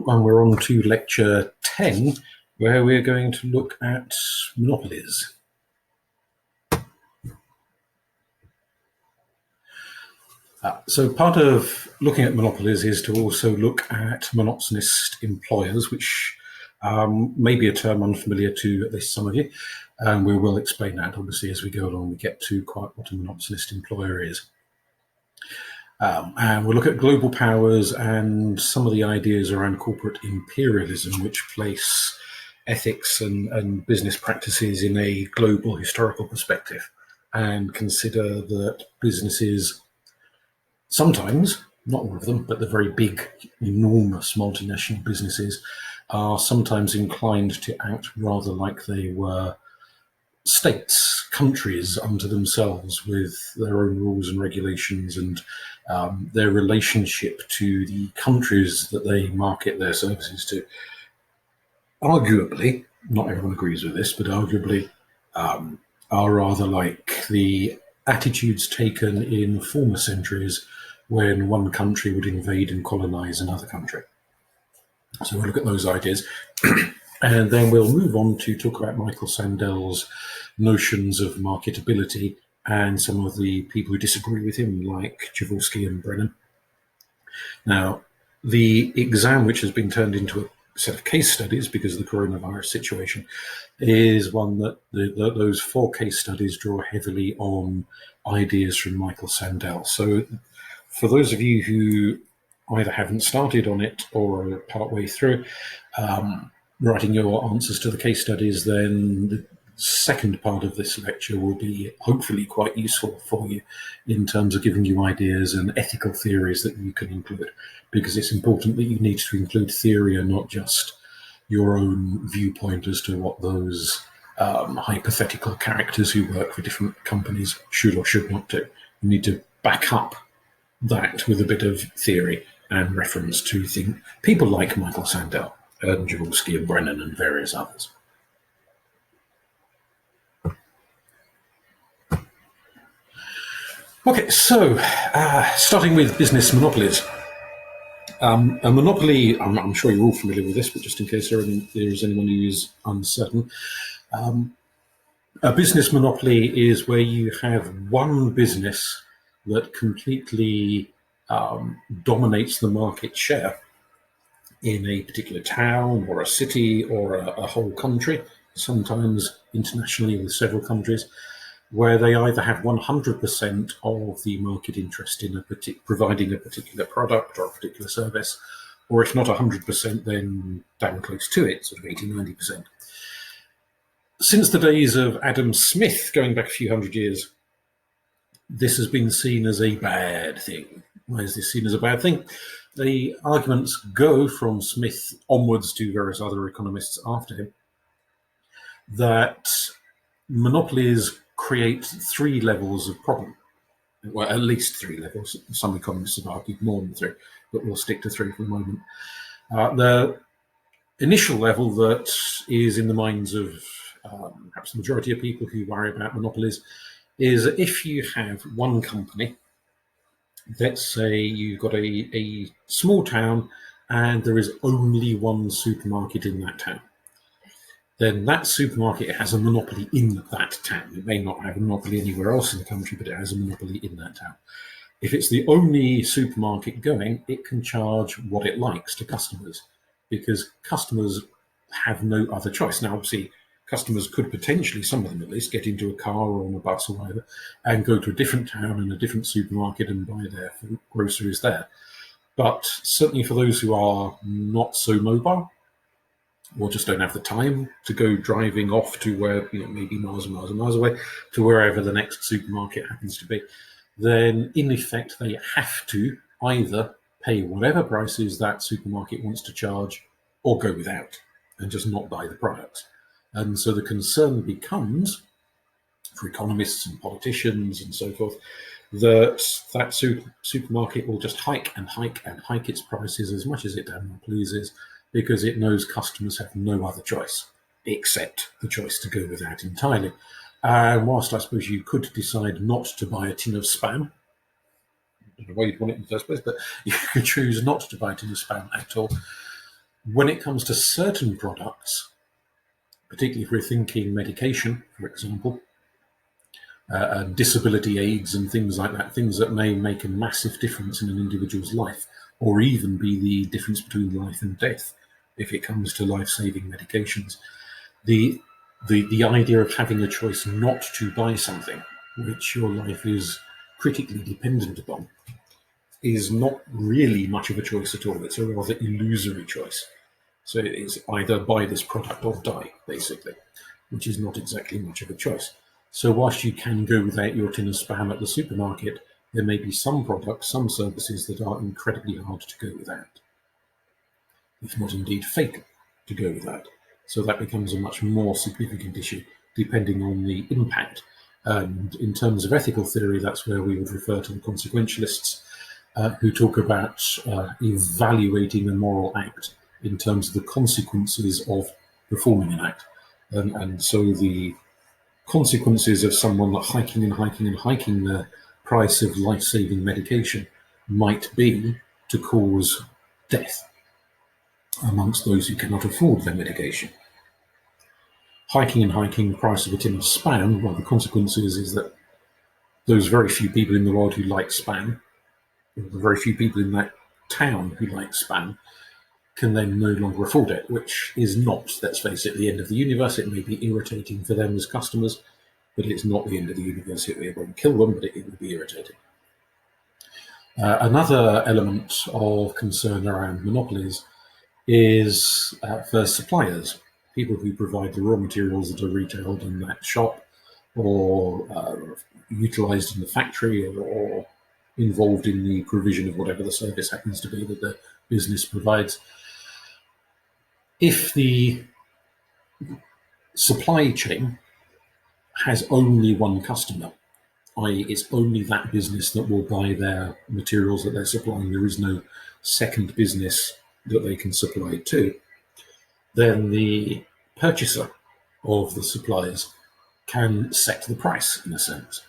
And we're on to lecture 10, where we're going to look at monopolies. So part of looking at monopolies is to also look at monopolist employers, which may be a term unfamiliar to at least some of you. And we will explain that, obviously, as we go along. We get to quite what a monopolist employer is. And we'll look at global powers and some of the ideas around corporate imperialism, which place ethics and business practices in a global historical perspective, and consider that businesses sometimes, not all of them, but the very big, enormous multinational businesses are sometimes inclined to act rather like they were states, countries unto themselves, with their own rules and regulations, and their relationship to the countries that they market their services to. Arguably, not everyone agrees with this, but arguably are rather like the attitudes taken in former centuries when one country would invade and colonize another country. So we'll look at those ideas. And then we'll move on to talk about Michael Sandel's notions of marketability and some of the people who disagree with him, like Jaworski and Brennan. Now, the exam, which has been turned into a set of case studies because of the coronavirus situation, is one that those 4 case studies draw heavily on ideas from Michael Sandel. So for those of you who either haven't started on it or are partway through writing your answers to the case studies, then the second part of this lecture will be hopefully quite useful for you in terms of giving you ideas and ethical theories that you can include, because it's important that you need to include theory and not just your own viewpoint as to what those hypothetical characters who work for different companies should or should not do. You need to back up that with a bit of theory and reference to people like Michael Sandel and Jaworski and Brennan and various others. Okay, so starting with business monopolies. A monopoly, I'm sure you're all familiar with this, but just in case there is anyone who is uncertain, a business monopoly is where you have one business that completely dominates the market share in a particular town or a city or a whole country, sometimes internationally with several countries, where they either have 100% of the market interest in providing a particular product or a particular service, or if not 100%, then damn close to it, sort of 80, 90%. Since the days of Adam Smith, going back a few hundred years, this has been seen as a bad thing. Why is this seen as a bad thing? The arguments go from Smith onwards to various other economists after him that monopolies create 3 levels of problem. Well, at least 3 levels. Some economists have argued more than 3, but we'll stick to 3 for the moment. The initial level that is in the minds of perhaps the majority of people who worry about monopolies is if you have one company, let's say you've got a small town and there is only one supermarket in that town, then that supermarket has a monopoly in that town. It may not have a monopoly anywhere else in the country, but it has a monopoly in that town. If it's the only supermarket going, it can charge what it likes to customers, because customers have no other choice. Now, obviously, customers could potentially, some of them at least, get into a car or on a bus or whatever, and go to a different town and a different supermarket and buy their groceries there. But certainly for those who are not so mobile, or just don't have the time to go driving off to where, maybe miles and miles and miles away, to wherever the next supermarket happens to be, then in effect they have to either pay whatever prices that supermarket wants to charge or go without and just not buy the products. And so the concern becomes, for economists and politicians and so forth, that supermarket will just hike and hike and hike its prices as much as it damn pleases, because it knows customers have no other choice except the choice to go without entirely. And whilst I suppose you could decide not to buy a tin of Spam, I don't know why you'd want it in the first place, but you could choose not to buy a tin of Spam at all, When it comes to certain products, particularly if we're thinking medication, for example, disability aids and things like that, things that may make a massive difference in an individual's life, or even be the difference between life and death if it comes to life-saving medications. The idea of having a choice not to buy something which your life is critically dependent upon is not really much of a choice at all. It's a rather illusory choice. So it's either buy this product or die, basically, which is not exactly much of a choice. So whilst you can go without your tin of Spam at the supermarket, there may be some products, some services that are incredibly hard to go without, if not indeed fatal to go without. So that becomes a much more significant issue, depending on the impact. And in terms of ethical theory, that's where we would refer to the consequentialists, who talk about evaluating a moral act in terms of the consequences of performing an act. And so the consequences of someone hiking and hiking and hiking the price of life-saving medication might be to cause death amongst those who cannot afford their medication. Hiking and hiking the price of a tin of Spam, well, the consequences is that those very few people in the world who like Spam, the very few people in that town who like Spam, can then no longer afford it, which is not, let's face it, the end of the universe. It may be irritating for them as customers, but it's not the end of the universe. It won't kill them, but it will be irritating. Another element of concern around monopolies is for suppliers, people who provide the raw materials that are retailed in that shop or utilised in the factory or involved in the provision of whatever the service happens to be that the business provides. If the supply chain has only one customer, i.e. it's only that business that will buy their materials that they're supplying, there is no second business that they can supply to, then the purchaser of the suppliers can set the price, in a sense.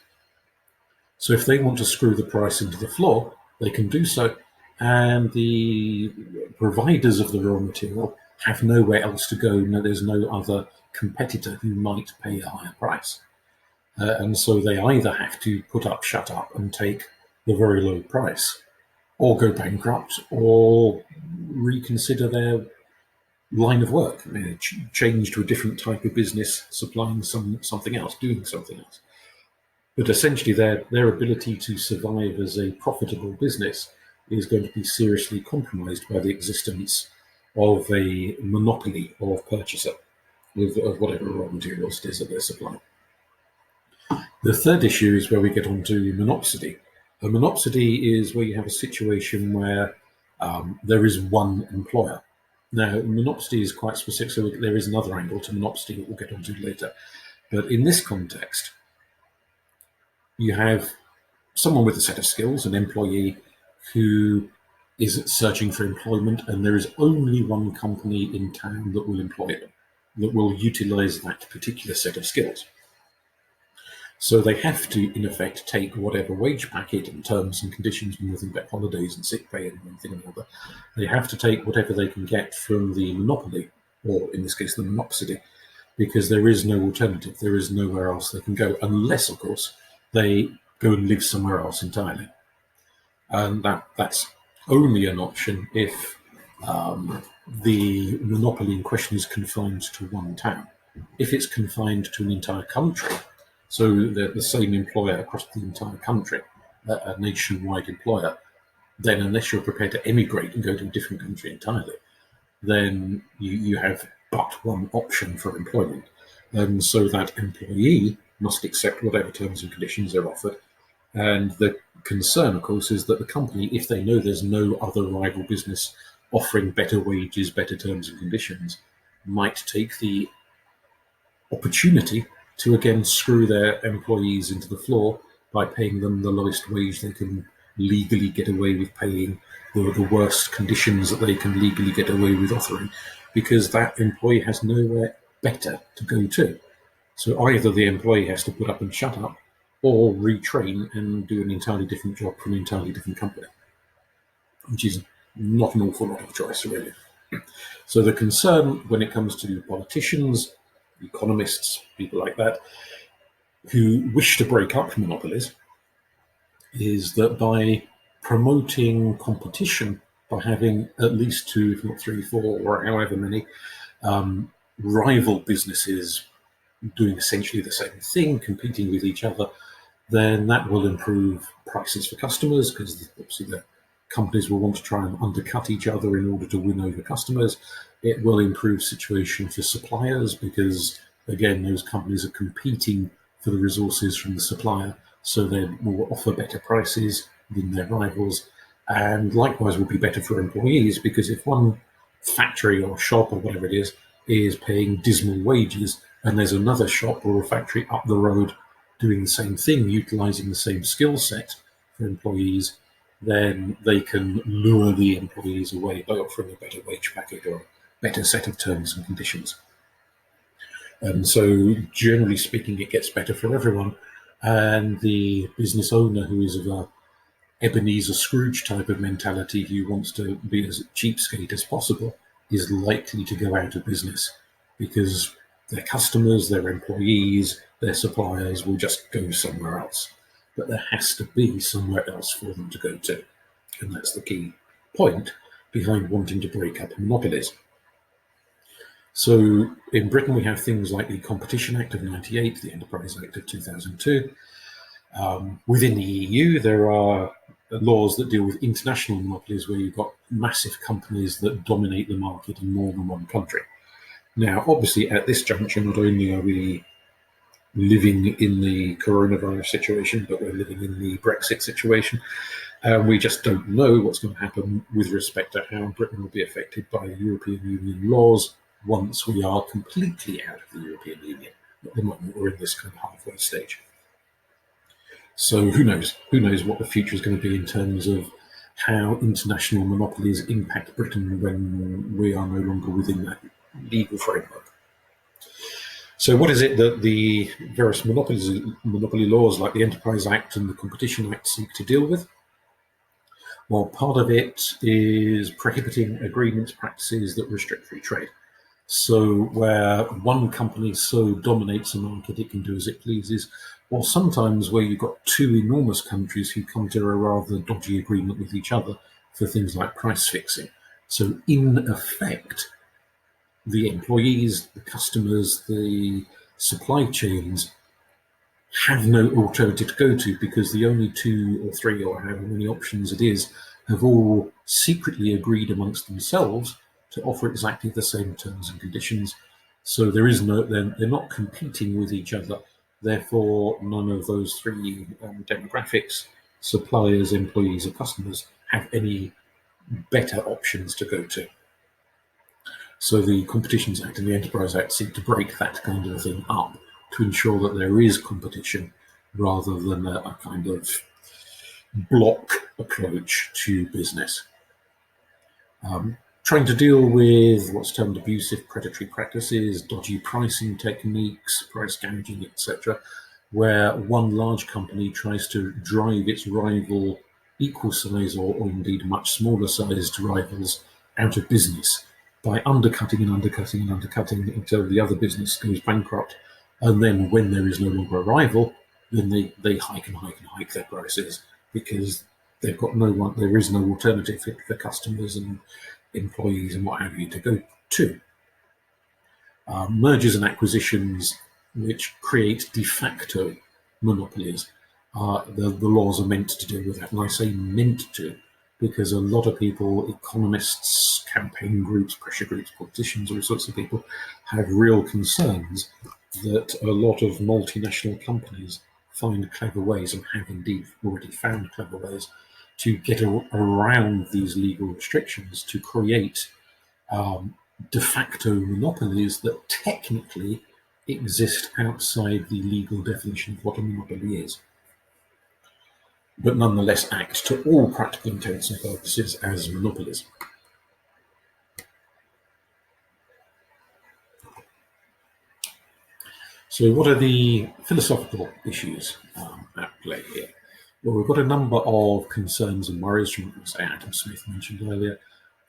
So if they want to screw the price into the floor, they can do so, and the providers of the raw material have nowhere else to go. No, there's no other competitor who might pay a higher price. And so they either have to put up, shut up, and take the very low price, or go bankrupt, or reconsider their line of work, change to a different type of business, supplying something else, doing something else. But essentially, their ability to survive as a profitable business is going to be seriously compromised by the existence of a monopoly of purchaser of whatever raw materials it is that they're supplying. The third issue is where we get onto monopsony. A monopsony is where you have a situation where there is one employer. Now, monopsony is quite specific, so there is another angle to monopsony that we'll get onto later. But in this context, you have someone with a set of skills, an employee who is searching for employment, and there is only one company in town that will employ them, that will utilize that particular set of skills. So they have to, in effect, take whatever wage packet and terms and conditions, and nothing but holidays and sick pay and one thing and another. They have to take whatever they can get from the monopoly, or in this case, the monopsony, because there is no alternative. There is nowhere else they can go, unless, of course, they go and live somewhere else entirely. And that's only an option if the monopoly in question is confined to one town. If it's confined to an entire country, so they're the same employer across the entire country, a nationwide employer, then unless you're prepared to emigrate and go to a different country entirely, then you have but one option for employment. And so that employee must accept whatever terms and conditions are offered. And the concern, of course, is that the company, if they know there's no other rival business offering better wages, better terms and conditions, might take the opportunity to again screw their employees into the floor by paying them the lowest wage they can legally get away with paying, the worst conditions that they can legally get away with offering, because that employee has nowhere better to go to. So either the employee has to put up and shut up, or retrain and do an entirely different job for an entirely different company, which is not an awful lot of choice, really. So the concern when it comes to politicians, economists, people like that, who wish to break up monopolies, is that by promoting competition, by having at least two, if not three, four, or however many rival businesses doing essentially the same thing, competing with each other, then that will improve prices for customers, because obviously the companies will want to try and undercut each other in order to win over customers. It will improve situation for suppliers, because again, those companies are competing for the resources from the supplier, so they will offer better prices than their rivals. And likewise will be better for employees, because if one factory or shop or whatever it is paying dismal wages, and there's another shop or a factory up the road doing the same thing, utilizing the same skill set for employees, then they can lure the employees away by offering a better wage packet or a better set of terms and conditions. And so, generally speaking, it gets better for everyone. And the business owner, who is of a Ebenezer Scrooge type of mentality, who wants to be as cheapskate as possible, is likely to go out of business, because their customers, their employees, their suppliers will just go somewhere else. But there has to be somewhere else for them to go to. And that's the key point behind wanting to break up monopolies. So in Britain, we have things like the Competition Act of '98, the Enterprise Act of 2002. Within the EU, there are laws that deal with international monopolies, where you've got massive companies that dominate the market in more than one country. Now, obviously, at this juncture, not only are we living in the coronavirus situation, but we're living in the Brexit situation. We just don't know what's going to happen with respect to how Britain will be affected by European Union laws once we are completely out of the European Union. At the moment, we're in this kind of halfway stage. So who knows? Who knows what the future is going to be in terms of how international monopolies impact Britain when we are no longer within that legal framework. So what is it that the various monopoly laws like the Enterprise Act and the Competition Act seek to deal with? Well, part of it is prohibiting agreements, practices that restrict free trade. So where one company so dominates a market it can do as it pleases, or sometimes where you've got two enormous countries who come to a rather dodgy agreement with each other for things like price fixing. So in effect, the employees, the customers, the supply chains have no alternative to go to, because the only two or three or however many options it is have all secretly agreed amongst themselves to offer exactly the same terms and conditions. So there is no, they're not competing with each other. Therefore, none of those three demographics, suppliers, employees, or customers, have any better options to go to. So the Competitions Act and the Enterprise Act seek to break that kind of a thing up to ensure that there is competition rather than a kind of block approach to business. Trying to deal with what's termed abusive predatory practices, dodgy pricing techniques, price gouging, etc., where one large company tries to drive its rival equal size or indeed much smaller sized rivals out of business by undercutting and undercutting and undercutting until the other business goes bankrupt. And then when there is no longer a rival, then they hike and hike and hike their prices, because they've got no one, there is no alternative for customers and employees and what have you to go to. Mergers and acquisitions, which create de facto monopolies, the laws are meant to deal with that. And I say meant to, because a lot of people, economists, campaign groups, pressure groups, politicians, all sorts of people, have real concerns that a lot of multinational companies find clever ways, and have indeed already found clever ways, to get around these legal restrictions to create de facto monopolies that technically exist outside the legal definition of what a monopoly is, but nonetheless act to all practical intents and purposes as monopolies. So what are the philosophical issues at play here? Well, we've got a number of concerns and worries from, say, Adam Smith mentioned earlier,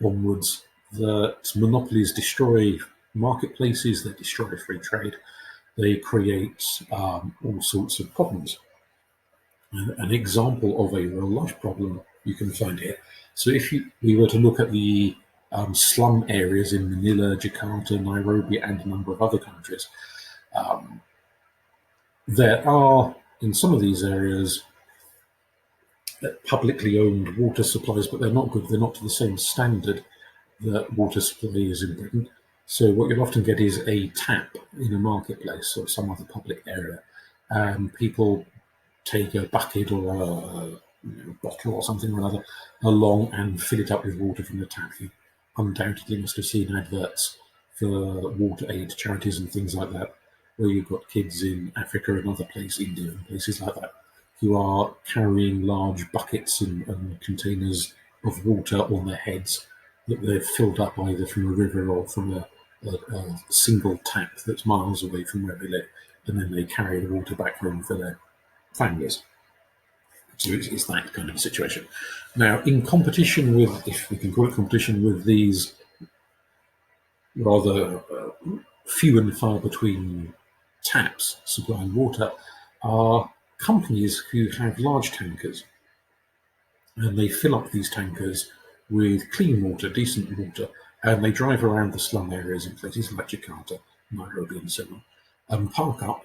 onwards, that monopolies destroy marketplaces, they destroy free trade, they create all sorts of problems. An example of a real life problem you can find here. So if we were to look at the slum areas in Manila, Jakarta, Nairobi, and a number of other countries, there are, in some of these areas, publicly owned water supplies, but they're not good. They're not to the same standard that water supply is in Britain. So what you'll often get is a tap in a marketplace or some other public area, and people take a bucket or a bottle or something or another along and fill it up with water from the tap. You undoubtedly must have seen adverts for water aid charities and things like that, where you've got kids in Africa and other places, India and places like that, who are carrying large buckets and containers of water on their heads that they've filled up either from a river or from a single tap that's miles away from where they live, and then they carry the water back home for their families. So it's that kind of a situation. Now, in competition with, if we can call it competition, with these rather few and far between taps supplying water, are companies who have large tankers, and they fill up these tankers with clean water, decent water, and they drive around the slum areas in places like Jakarta, Nairobi, and so on, and park up,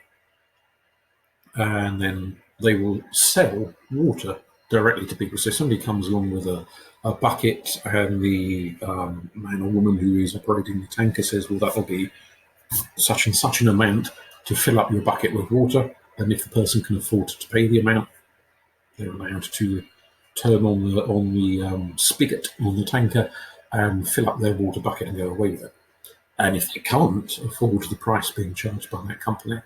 and then they will sell water directly to people. So somebody comes along with a bucket, and the man or woman who is operating the tanker says, well, that will be such and such an amount to fill up your bucket with water. And if the person can afford to pay the amount, they're allowed to turn on the spigot on the tanker and fill up their water bucket and go away with it. And if they can't afford the price being charged by that company,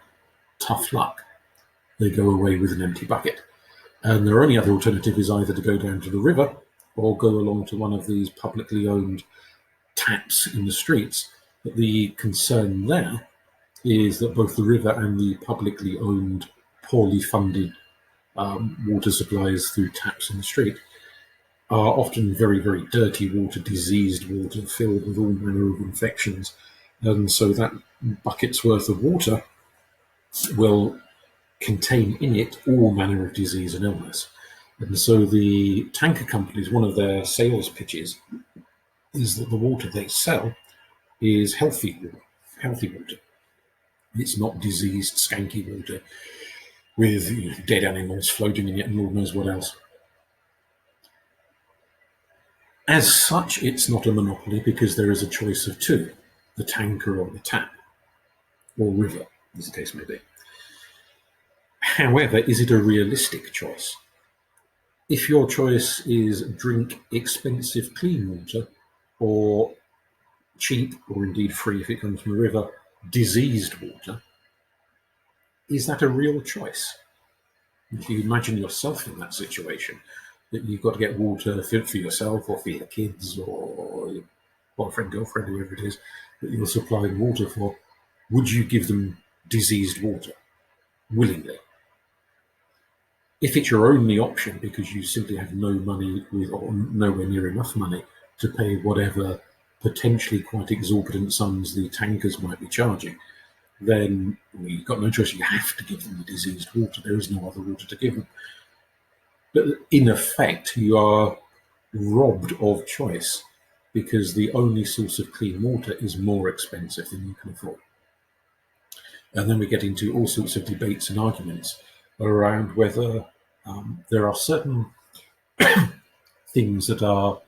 tough luck. They go away with an empty bucket. And their only other alternative is either to go down to the river or go along to one of these publicly owned taps in the streets. But the concern there is that both the river and the publicly owned, poorly funded water supplies through taps in the street are often very, very dirty water, diseased water, filled with all manner of infections. And so that bucket's worth of water will contain in it all manner of disease and illness. And so the tanker companies, one of their sales pitches is that the water they sell is healthy water. It's not diseased, skanky water with dead animals floating in it and Lord knows what else. As such, it's not a monopoly because there is a choice of two, the tanker or the tap, or river, as the case may be. However, is it a realistic choice? If your choice is drink expensive clean water, or cheap, or indeed free if it comes from a river, diseased water, is that a real choice? If you imagine yourself in that situation, that you've got to get water for yourself or for your kids or your boyfriend, girlfriend, whoever it is that you're supplying water for, would you give them diseased water willingly? If it's your only option because you simply have no money or nowhere near enough money to pay whatever potentially quite exorbitant sums the tankers might be charging, then you've got no choice. You have to give them the diseased water. There is no other water to give them. But in effect, you are robbed of choice because the only source of clean water is more expensive than you can afford. And then we get into all sorts of debates and arguments around whether there are certain things that are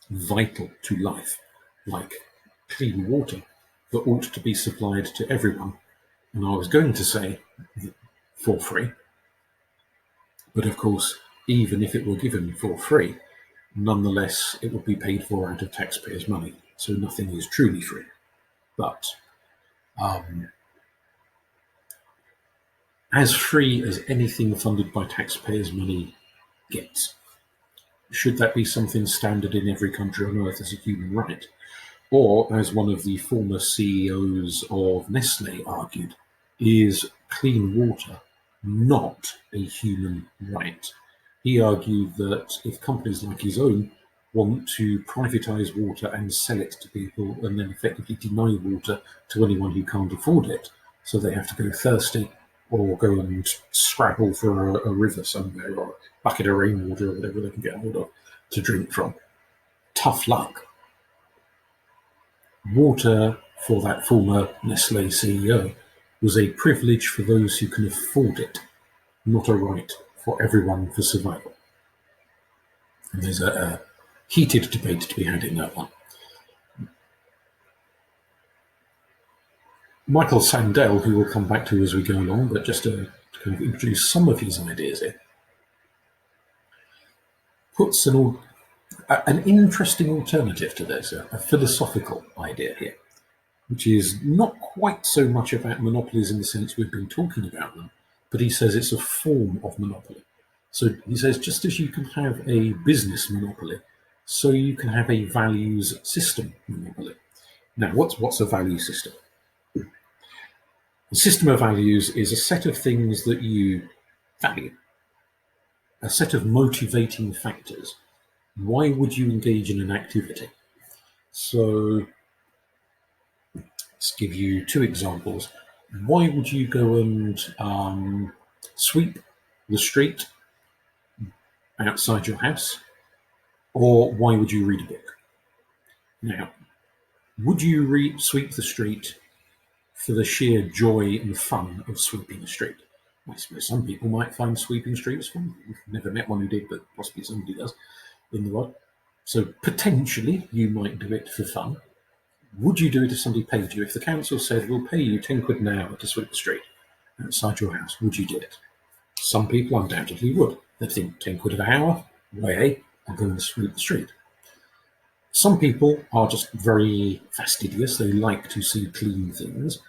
vital to life, like clean water, that ought to be supplied to everyone. And I was going to say for free, but of course, even if it were given for free, nonetheless, it would be paid for out of taxpayers' money. So nothing is truly free. But as free as anything funded by taxpayers' money gets, should that be something standard in every country on earth as a human right? Or, as one of the former CEOs of Nestle argued, is clean water not a human right? He argued that if companies like his own want to privatise water and sell it to people and then effectively deny water to anyone who can't afford it. So they have to go thirsty or go and scrabble for a river somewhere or a bucket of rainwater or whatever they can get hold of to drink from. Tough luck. Water, for that former Nestle CEO, was a privilege for those who can afford it, not a right for everyone for survival. And there's a heated debate to be had in that one. Michael Sandel, who we'll come back to as we go along, but just to kind of introduce some of his ideas here, puts an interesting alternative to this, a philosophical idea here, which is not quite so much about monopolies in the sense we've been talking about them, but he says it's a form of monopoly. So he says just as you can have a business monopoly, so you can have a values system monopoly. Now, what's a value system? A system of values is a set of things that you value, a set of motivating factors. Why would you engage in an activity? So let's give you two examples. Why would you go and sweep the street outside your house? Or why would you read a book? Now, would you sweep the street for the sheer joy and fun of sweeping a street? I suppose some people might find sweeping streets fun. I've never met one who did, but possibly somebody does in the world. So potentially you might do it for fun. Would you do it if somebody paid you? If the council said, we'll pay you 10 quid an hour to sweep the street outside your house, would you do it? Some people undoubtedly would. They'd think 10 quid an hour, way, I'll go and sweep the street. Some people are just very fastidious. They like to see clean things.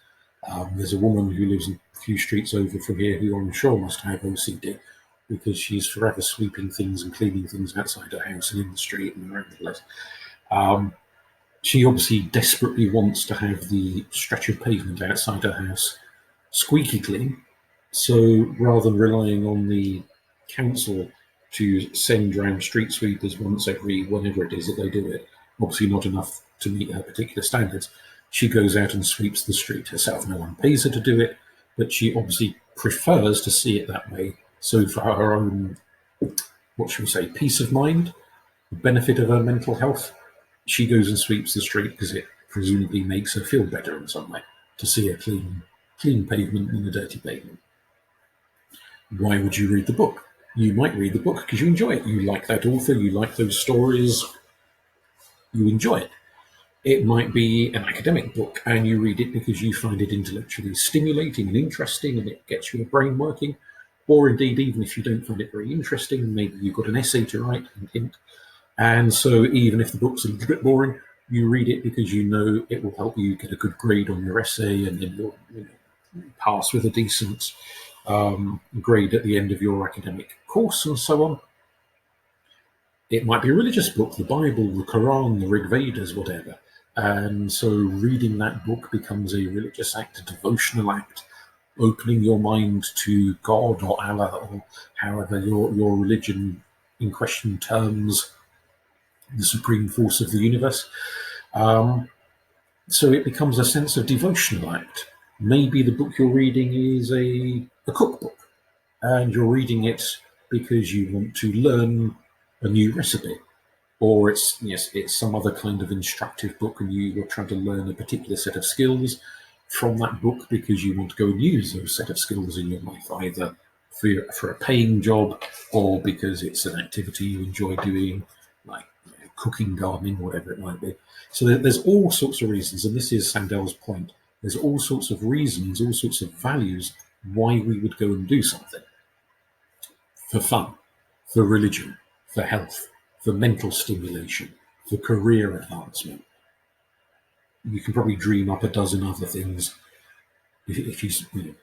There's a woman who lives a few streets over from here who I'm sure must have OCD because she's forever sweeping things and cleaning things outside her house and in the street and around the place. She obviously desperately wants to have the stretch of pavement outside her house squeaky clean. So rather than relying on the council to send round street sweepers once every whenever it is that they do it, obviously not enough to meet her particular standards, she goes out and sweeps the street herself. No one pays her to do it, but she obviously prefers to see it that way. So for her own, what should we say, peace of mind, the benefit of her mental health, she goes and sweeps the street because it presumably makes her feel better in some way to see a clean pavement than a dirty pavement. Why would you read the book? You might read the book because you enjoy it. You like that author, you like those stories, you enjoy it. It might be an academic book and you read it because you find it intellectually stimulating and interesting and it gets your brain working. Or indeed, even if you don't find it very interesting, maybe you've got an essay to write and so even if the book's a little bit boring, you read it because you know it will help you get a good grade on your essay and then you'll pass with a decent grade at the end of your academic course and so on. It might be a religious book, the Bible, the Quran, the Rig Vedas, whatever. And so reading that book becomes a religious act, a devotional act, opening your mind to God or Allah or however your religion in question terms the supreme force of the universe. So it becomes a sense of devotional act. Maybe the book you're reading is a cookbook and you're reading it because you want to learn a new recipe, or it's some other kind of instructive book and you're trying to learn a particular set of skills from that book because you want to go and use those set of skills in your life, either for a paying job or because it's an activity you enjoy doing, like cooking, gardening, whatever it might be. So there's all sorts of reasons, and this is Sandel's point. There's all sorts of reasons, all sorts of values why we would go and do something. For fun, for religion, for health, for mental stimulation, for career advancement. You can probably dream up a dozen other things if you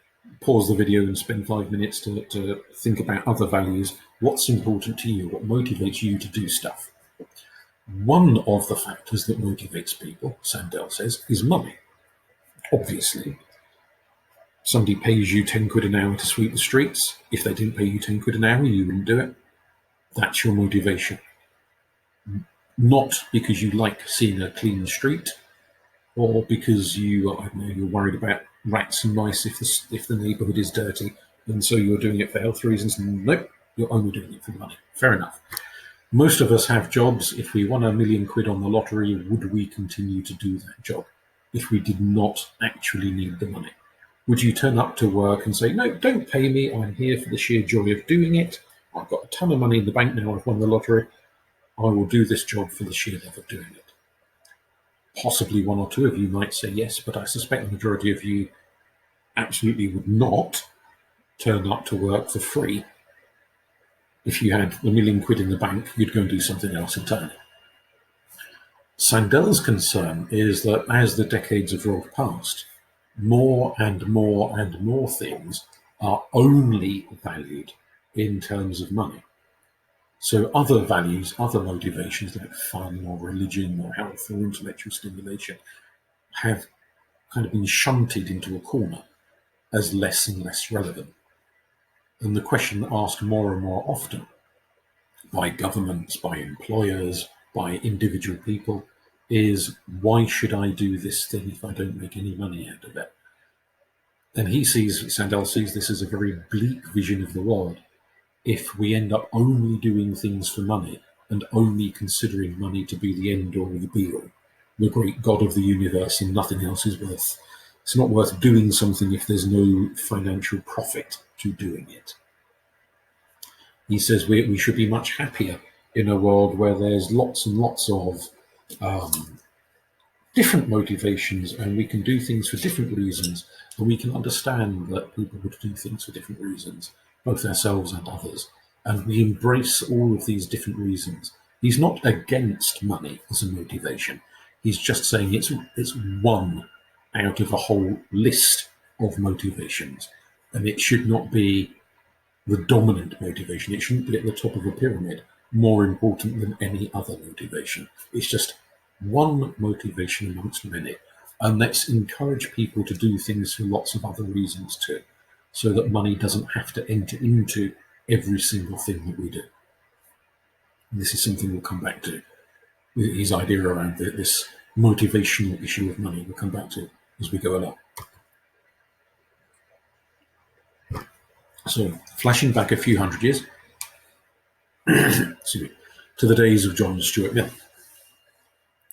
pause the video and spend 5 minutes to think about other values. What's important to you? What motivates you to do stuff? One of the factors that motivates people, Sandel says, is money. Obviously, somebody pays you 10 quid an hour to sweep the streets. If they didn't pay you 10 quid an hour, you wouldn't do it. That's your motivation. not because you like seeing a clean street, or because I don't know, you're worried about rats and mice if the neighbourhood is dirty, and so you're doing it for health reasons. Nope, you're only doing it for money. Fair enough. Most of us have jobs. If we won £1,000,000 on the lottery, would we continue to do that job if we did not actually need the money? Would you turn up to work and say, no, don't pay me, I'm here for the sheer joy of doing it. I've got a ton of money in the bank now, I've won the lottery. I will do this job for the sheer love of doing it. Possibly one or two of you might say yes, but I suspect the majority of you absolutely would not turn up to work for free. If you had £1,000,000 in the bank, you'd go and do something else entirely. Sandel's concern is that as the decades have rolled past, more and more and more things are only valued in terms of money. So other values, other motivations like fun or religion or health or intellectual stimulation have kind of been shunted into a corner as less and less relevant. And the question asked more and more often by governments, by employers, by individual people is, why should I do this thing if I don't make any money out of it? And Sandel sees this as a very bleak vision of the world. If we end up only doing things for money and only considering money to be the end all, the be all, the great God of the universe, and nothing else is it's not worth doing something if there's no financial profit to doing it. He says we should be much happier in a world where there's lots and lots of different motivations, and we can do things for different reasons, and we can understand that people would do things for different reasons, both ourselves and others, and we embrace all of these different reasons. He's not against money as a motivation. He's just saying it's one out of a whole list of motivations, and it should not be the dominant motivation. It shouldn't be at the top of a pyramid, more important than any other motivation. It's just one motivation amongst many. And let's encourage people to do things for lots of other reasons too, so that money doesn't have to enter into every single thing that we do. And this is something we'll come back to. His idea around this motivational issue of money, we'll come back to as we go along. So, flashing back a few hundred years excuse me, to the days of John Stuart Mill.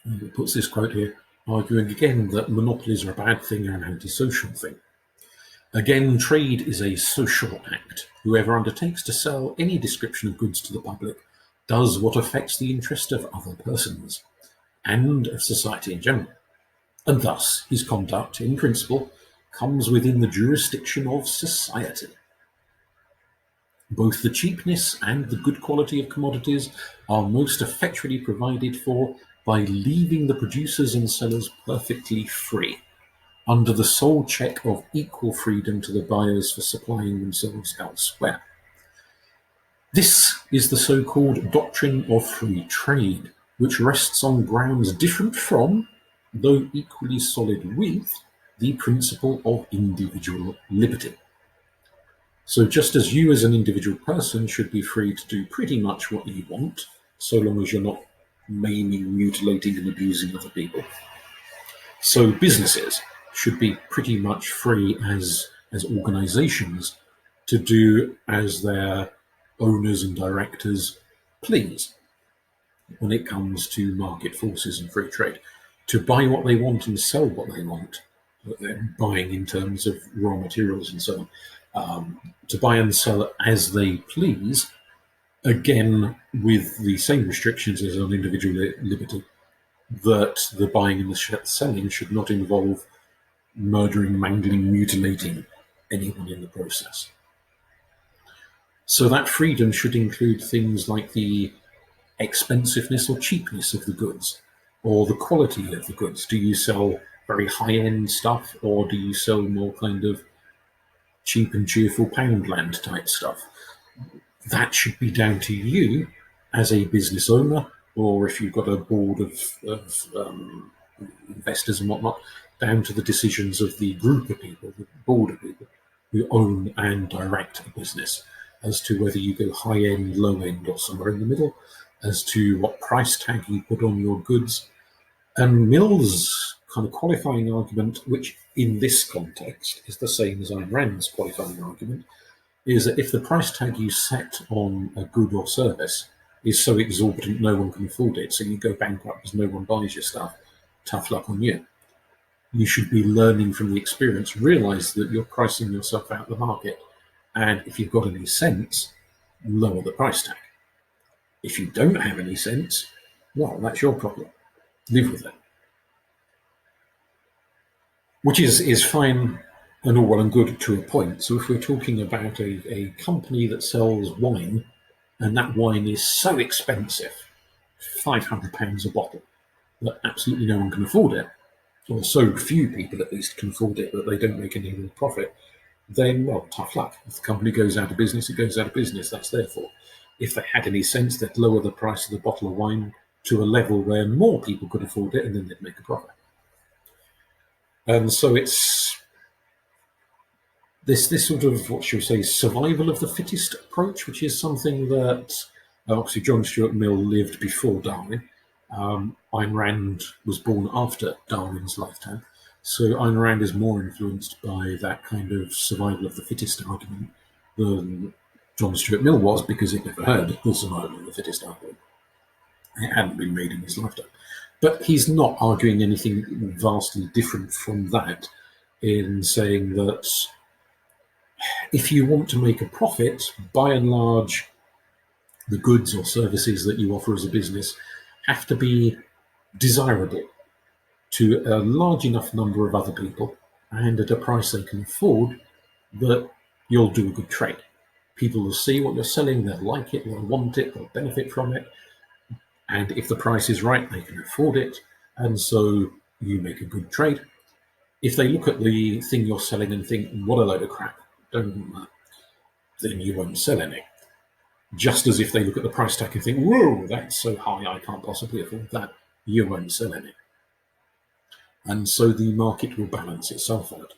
And it puts this quote here, arguing again that monopolies are a bad thing and an antisocial thing. Again, trade is a social act. Whoever undertakes to sell any description of goods to the public does what affects the interest of other persons and of society in general. And thus, his conduct, in principle, comes within the jurisdiction of society. Both the cheapness and the good quality of commodities are most effectually provided for by leaving the producers and sellers perfectly free, under the sole check of equal freedom to the buyers for supplying themselves elsewhere. This is the so-called doctrine of free trade, which rests on grounds different from, though equally solid with, the principle of individual liberty. So just as you as an individual person should be free to do pretty much what you want, so long as you're not maiming, mutilating, and abusing other people, so businesses should be pretty much free as organizations to do as their owners and directors please when it comes to market forces and free trade, to buy what they want and sell what they want, what they're buying in terms of raw materials and so on, to buy and sell as they please, again with the same restrictions as on individual liberty, that the buying and the selling should not involve murdering, mangling, mutilating anyone in the process. So that freedom should include things like the expensiveness or cheapness of the goods, or the quality of the goods. Do you sell very high-end stuff, or do you sell more kind of cheap and cheerful Poundland type stuff? That should be down to you as a business owner, or if you've got a board of investors and whatnot, down to the decisions of the group of people, the board of people who own and direct a business, as to whether you go high end, low end, or somewhere in the middle. as to what price tag you put on your goods. And Mill's kind of qualifying argument, which in this context is the same as Ayn Rand's qualifying argument, is that if the price tag you set on a good or service is so exorbitant no one can afford it, so you go bankrupt because no one buys your stuff, tough luck on you. You should be learning from the experience, realize that you're pricing yourself out of the market, and if you've got any sense, lower the price tag. If you don't have any sense, well, that's your problem. Live with it. Which is fine and all well and good to a point. So if we're talking about a company that sells wine, and that wine is so expensive, £500 a bottle, that absolutely no one can afford it, or so few people at least can afford it that they don't make any real profit, then, well, tough luck. If the company goes out of business, it goes out of business. That's their fault. If they had any sense, they'd lower the price of the bottle of wine to a level where more people could afford it, and then they'd make a profit. And so it's this sort of, what should we say, survival of the fittest approach, which is something that obviously John Stuart Mill lived before Darwin. Ayn Rand was born after Darwin's lifetime. So Ayn Rand is more influenced by that kind of survival of the fittest argument than John Stuart Mill was, because he'd never heard the survival of the fittest argument. It hadn't been made in his lifetime. But he's not arguing anything vastly different from that in saying that if you want to make a profit, by and large, the goods or services that you offer as a business have to be desirable to a large enough number of other people and at a price they can afford that you'll do a good trade. People will see what you're selling, they'll like it, they'll want it, they'll benefit from it. And if the price is right, they can afford it. And so you make a good trade. If they look at the thing you're selling and think, what a load of crap, then you won't sell any. Just as if they look at the price tag and think, whoa, that's so high, I can't possibly afford that, you won't sell any. And so the market will balance itself out.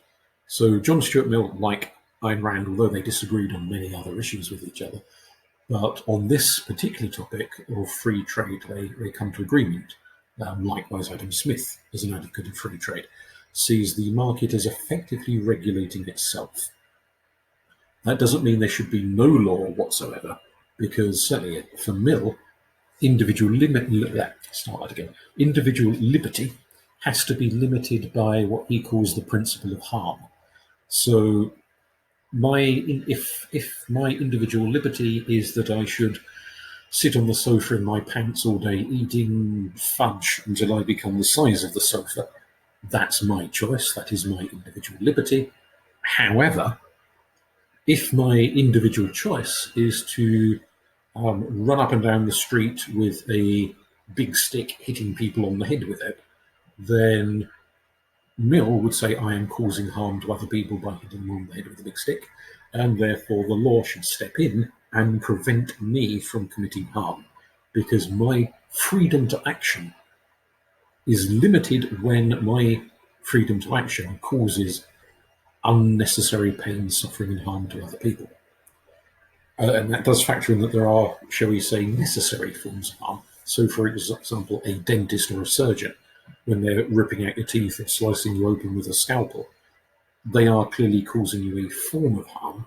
So John Stuart Mill, like Ayn Rand, although they disagreed on many other issues with each other, but on this particular topic of free trade, they come to agreement. Likewise, Adam Smith, as an advocate of free trade, sees the market as effectively regulating itself. That doesn't mean there should be no law whatsoever, because certainly for Mill, individual liberty has to be limited by what he calls the principle of harm. So if my individual liberty is that I should sit on the sofa in my pants all day eating fudge until I become the size of the sofa, that's my choice, that is my individual liberty. However, if my individual choice is to run up and down the street with a big stick hitting people on the head with it, then Mill would say I am causing harm to other people by hitting them on the head with a big stick, and therefore the law should step in and prevent me from committing harm, because my freedom to action is limited when my freedom to action causes unnecessary pain, suffering, and harm to other people. And that does factor in that there are, shall we say, necessary forms of harm. So, for example, a dentist or a surgeon, when they're ripping out your teeth or slicing you open with a scalpel, they are clearly causing you a form of harm,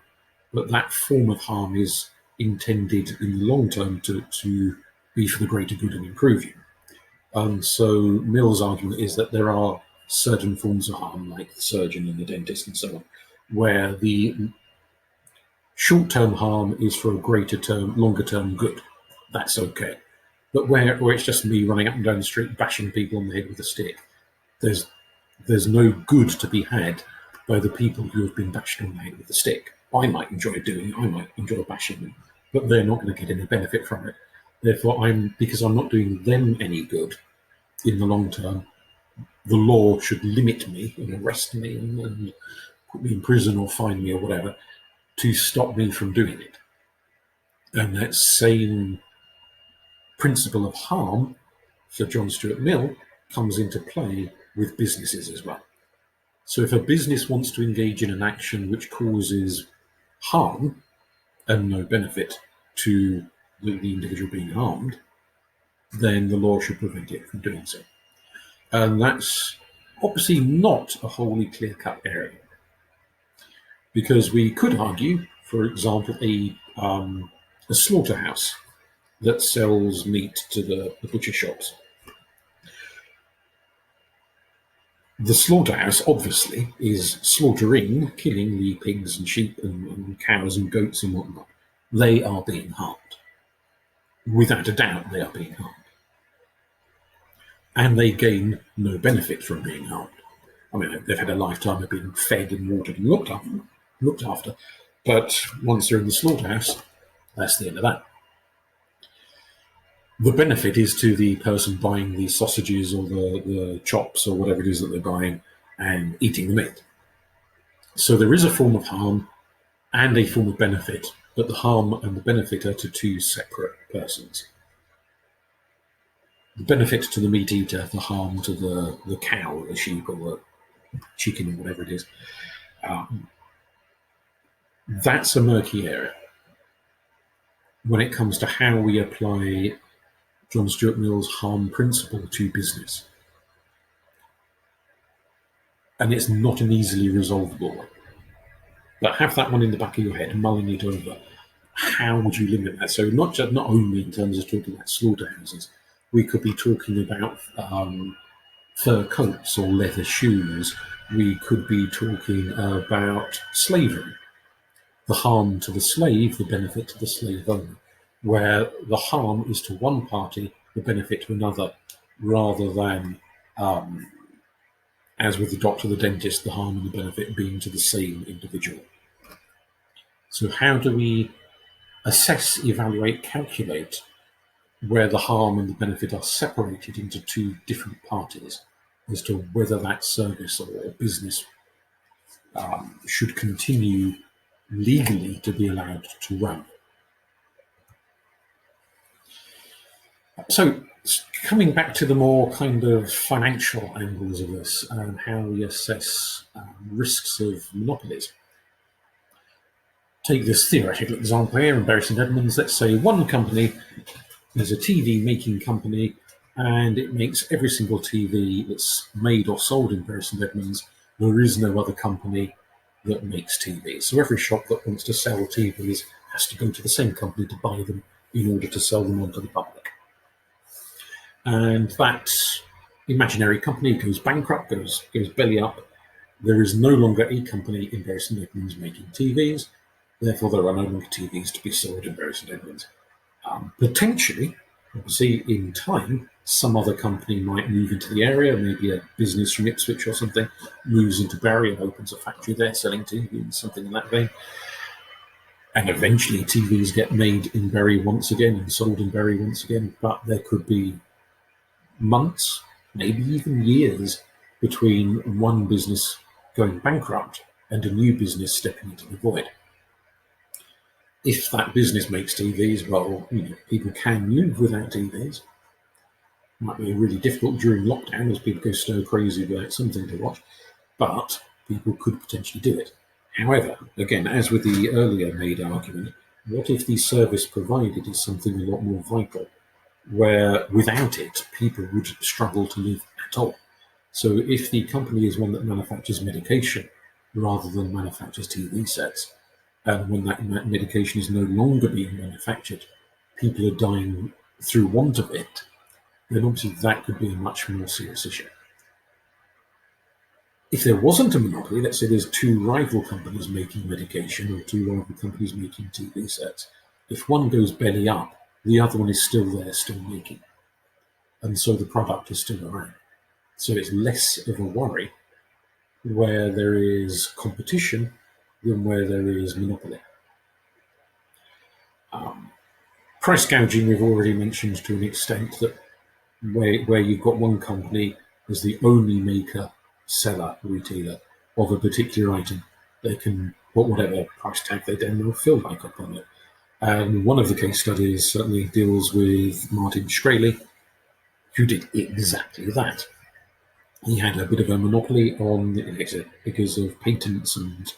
but that form of harm is intended in the long term to be for the greater good and improve you. So Mill's argument is that there are certain forms of harm, like the surgeon and the dentist and so on, where the short-term harm is for a longer-term good. That's okay. But where it's just me running up and down the street bashing people on the head with a stick, there's no good to be had by the people who have been bashed on the head with a stick. I might enjoy doing it, I might enjoy bashing them, but they're not going to get any benefit from it. Therefore, because I'm not doing them any good in the long term, the law should limit me and arrest me and put me in prison or fine me or whatever to stop me from doing it. And that same principle of harm for John Stuart Mill comes into play with businesses as well. So if a business wants to engage in an action which causes harm and no benefit to the individual being harmed, then the law should prevent it from doing so. And that's obviously not a wholly clear-cut area, because we could argue, for example, a slaughterhouse that sells meat to the butcher shops. The slaughterhouse obviously is slaughtering, killing the pigs and sheep and cows and goats and whatnot. They are being harmed. Without a doubt, they are being harmed. And they gain no benefit from being harmed. I mean, they've had a lifetime of being fed and watered and looked after. But once they're in the slaughterhouse, that's the end of that. The benefit is to the person buying the sausages or the chops or whatever it is that they're buying and eating the meat. So there is a form of harm and a form of benefit, but the harm and the benefit are to two separate persons. The benefit to the meat eater, the harm to the cow or the sheep or the chicken or whatever it is. That's a murky area when it comes to how we apply John Stuart Mill's harm principle to business. And it's not an easily resolvable one. But have that one in the back of your head, mulling it over. How would you limit that? So not only in terms of talking about slaughterhouses, we could be talking about fur coats or leather shoes. We could be talking about slavery. The harm to the slave, the benefit to the slave owner, where the harm is to one party, the benefit to another, rather than, as with the doctor, the dentist, the harm and the benefit being to the same individual. So how do we assess, evaluate, calculate where the harm and the benefit are separated into two different parties as to whether that service or business should continue legally to be allowed to run? So coming back to the more kind of financial angles of this and how we assess risks of monopolies. Take this theoretical example here in Bury St Edmunds. Let's say one company is a TV making company and it makes every single TV that's made or sold in Bury St Edmunds. There is no other company that makes TVs. So every shop that wants to sell TVs has to go to the same company to buy them in order to sell them onto the public. And that imaginary company goes bankrupt, goes belly up. There is no longer a company in Bury St Edmunds making TVs. Therefore, there are no longer TVs to be sold in Bury St Edmunds. Potentially, obviously, in time, some other company might move into the area, maybe a business from Ipswich or something, moves into Bury and opens a factory there selling TVs, something in that vein. And eventually TVs get made in Bury once again and sold in Bury once again, but there could be months, maybe even years, between one business going bankrupt and a new business stepping into the void. If that business makes TVs, well, people can move without TVs. It might be really difficult during lockdown as people go stir crazy without something to watch, but people could potentially do it. However, again, as with the earlier made argument, what if the service provided is something a lot more vital, where without it, people would struggle to live at all? So if the company is one that manufactures medication rather than manufactures TV sets, and when that medication is no longer being manufactured, people are dying through want of it, then obviously that could be a much more serious issue. If there wasn't a monopoly, let's say there's two rival companies making medication or two rival companies making TV sets, if one goes belly up, the other one is still there, still making. And so the product is still around. So it's less of a worry where there is competition than where there is monopoly. Price gouging we've already mentioned to an extent, that where you've got one company as the only maker, seller, retailer of a particular item, they can put whatever price tag they damn well feel like upon it. And one of the case studies certainly deals with Martin Shkreli, who did exactly that. He had a bit of a monopoly on it because of patents and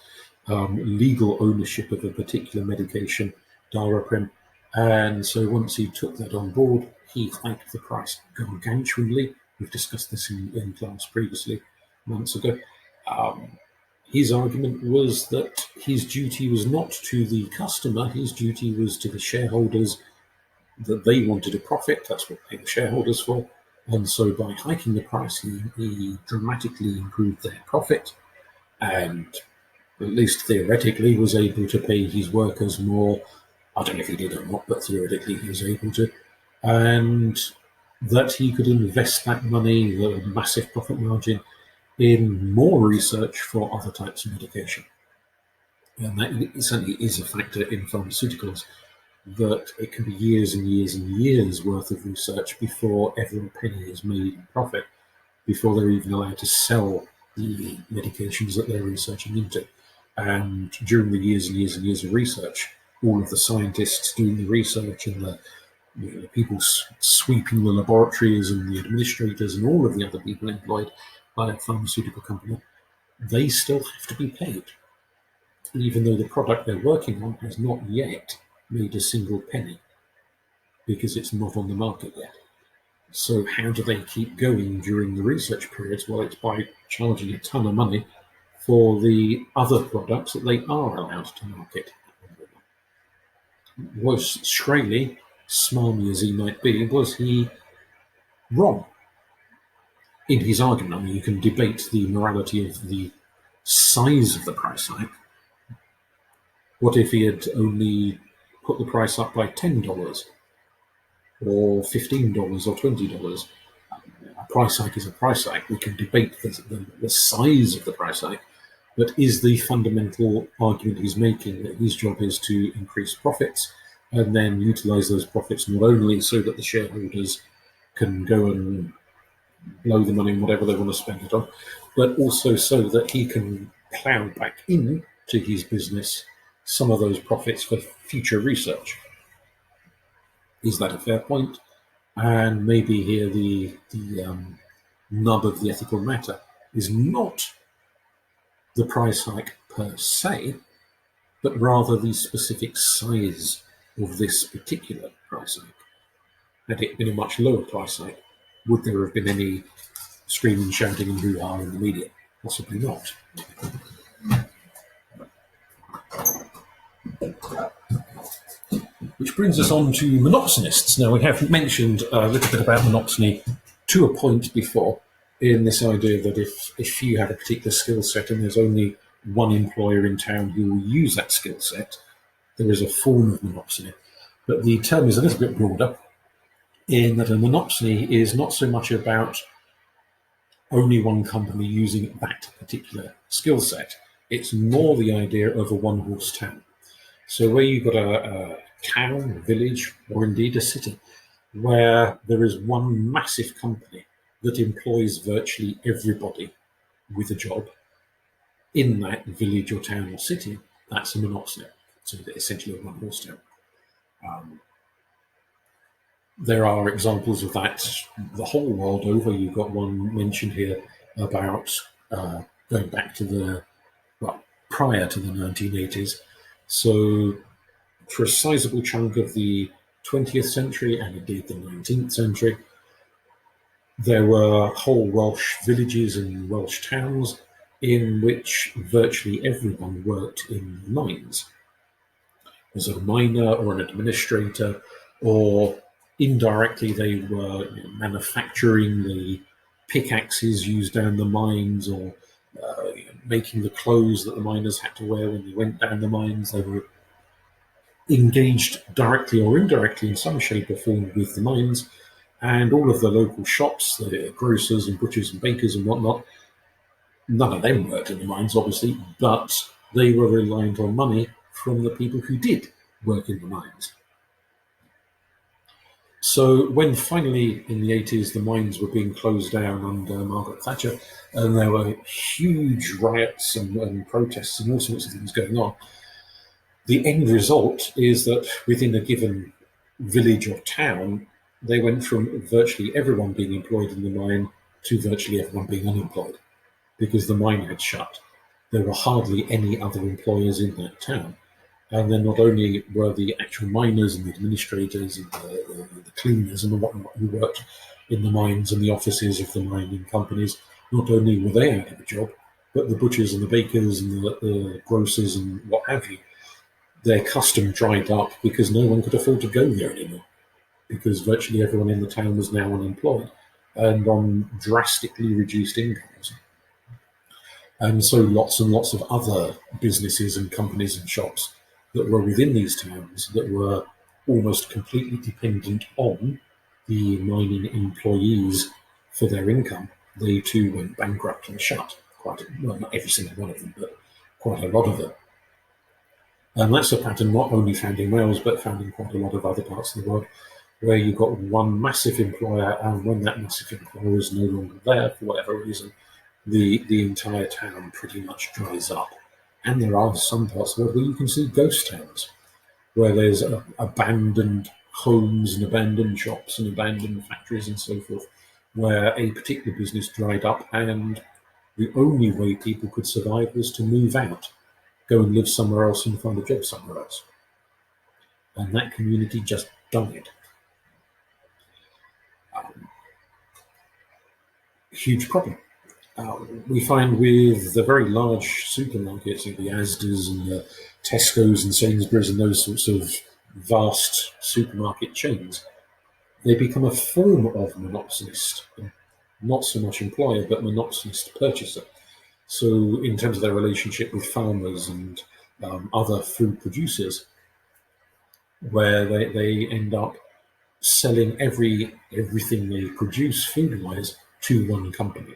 legal ownership of a particular medication, Daraprim. And so once he took that on board, he hiked the price gargantuanly. We've discussed this in class previously, months ago. His argument was that his duty was not to the customer, his duty was to the shareholders, that they wanted a profit, that's what they pay the shareholders for. And so by hiking the price, he dramatically improved their profit and, at least theoretically, was able to pay his workers more. I don't know if he did or not, but theoretically he was able to. And that he could invest that money, the massive profit margin, in more research for other types of medication. And that certainly is a factor in pharmaceuticals, that it can be years and years and years worth of research before ever a penny is made in profit, before they're even allowed to sell the medications that they're researching into. And during the years and years and years of research, all of the scientists doing the research and the people sweeping the laboratories and the administrators and all of the other people employed by a pharmaceutical company, they still have to be paid, even though the product they're working on has not yet made a single penny, because it's not on the market yet. So how do they keep going during the research periods? Well, it's by charging a ton of money for the other products that they are allowed to market. Was Shkreli, smarmy as he might be, was he wrong in his argument? I mean, you can debate the morality of the size of the price hike. What if he had only put the price up by $10 or $15 or $20? A price hike is a price hike. We can debate the size of the price hike, but is the fundamental argument he's making that his job is to increase profits and then utilize those profits not only so that the shareholders can go and blow the money on whatever they want to spend it on, but also so that he can plow back in to his business some of those profits for future research? Is that a fair point? And maybe here the nub of the ethical matter is not the price hike per se, but rather the specific size of this particular price hike. Had it been a much lower price hike, would there have been any screaming, shouting, and hoo-ha in the media? Possibly not. Which brings us on to monopsonists. Now, we have mentioned a little bit about monopsony to a point before, in this idea that if you have a particular skill set and there's only one employer in town who will use that skill set, there is a form of monopsony. But the term is a little bit broader, in that a monopsony is not so much about only one company using that particular skill set. It's more the idea of a one-horse town. So where you've got a town, a village, or indeed a city, where there is one massive company that employs virtually everybody with a job in that village or town or city, that's a monopsony. So essentially a one-horse town. There are examples of that the whole world over. You've got one mentioned here about going back to prior to the 1980s. So for a sizable chunk of the 20th century and indeed the 19th century, there were whole Welsh villages and Welsh towns in which virtually everyone worked in mines. As a miner or an administrator, or indirectly they were manufacturing the pickaxes used down the mines, or making the clothes that the miners had to wear when they went down the mines. They were engaged directly or indirectly in some shape or form with the mines, and all of the local shops, the grocers and butchers and bakers and whatnot, none of them worked in the mines, obviously, but they were reliant on money from the people who did work in the mines. So when finally in the 80s the mines were being closed down under Margaret Thatcher, and there were huge riots and protests and all sorts of things going on, the end result is that within a given village or town, they went from virtually everyone being employed in the mine to virtually everyone being unemployed, because the mine had shut. There were hardly any other employers in that town. And then not only were the actual miners and the administrators and the cleaners and the whatnot who worked in the mines and the offices of the mining companies, not only were they out of a job, but the butchers and the bakers and the grocers and what have you, their custom dried up because no one could afford to go there anymore, because virtually everyone in the town was now unemployed and on drastically reduced incomes. And so lots and lots of other businesses and companies and shops that were within these towns that were almost completely dependent on the mining employees for their income, they too went bankrupt and shut. Well, not every single one of them, but quite a lot of them. And that's a pattern not only found in Wales, but found in quite a lot of other parts of the world, where you've got one massive employer, and when that massive employer is no longer there for whatever reason, the entire town pretty much dries up. And there are some parts of the world where you can see ghost towns, where there's abandoned homes and abandoned shops and abandoned factories and so forth, where a particular business dried up and the only way people could survive was to move out, go and live somewhere else and find a job somewhere else. And that community just died. Huge problem. We find with the very large supermarkets, like the Asdas and the Tesco's and Sainsbury's and those sorts of vast supermarket chains, they become a form of monopolist, not so much employer, but monopolist purchaser. So, in terms of their relationship with farmers and other food producers, where they end up selling everything they produce food wise to one company.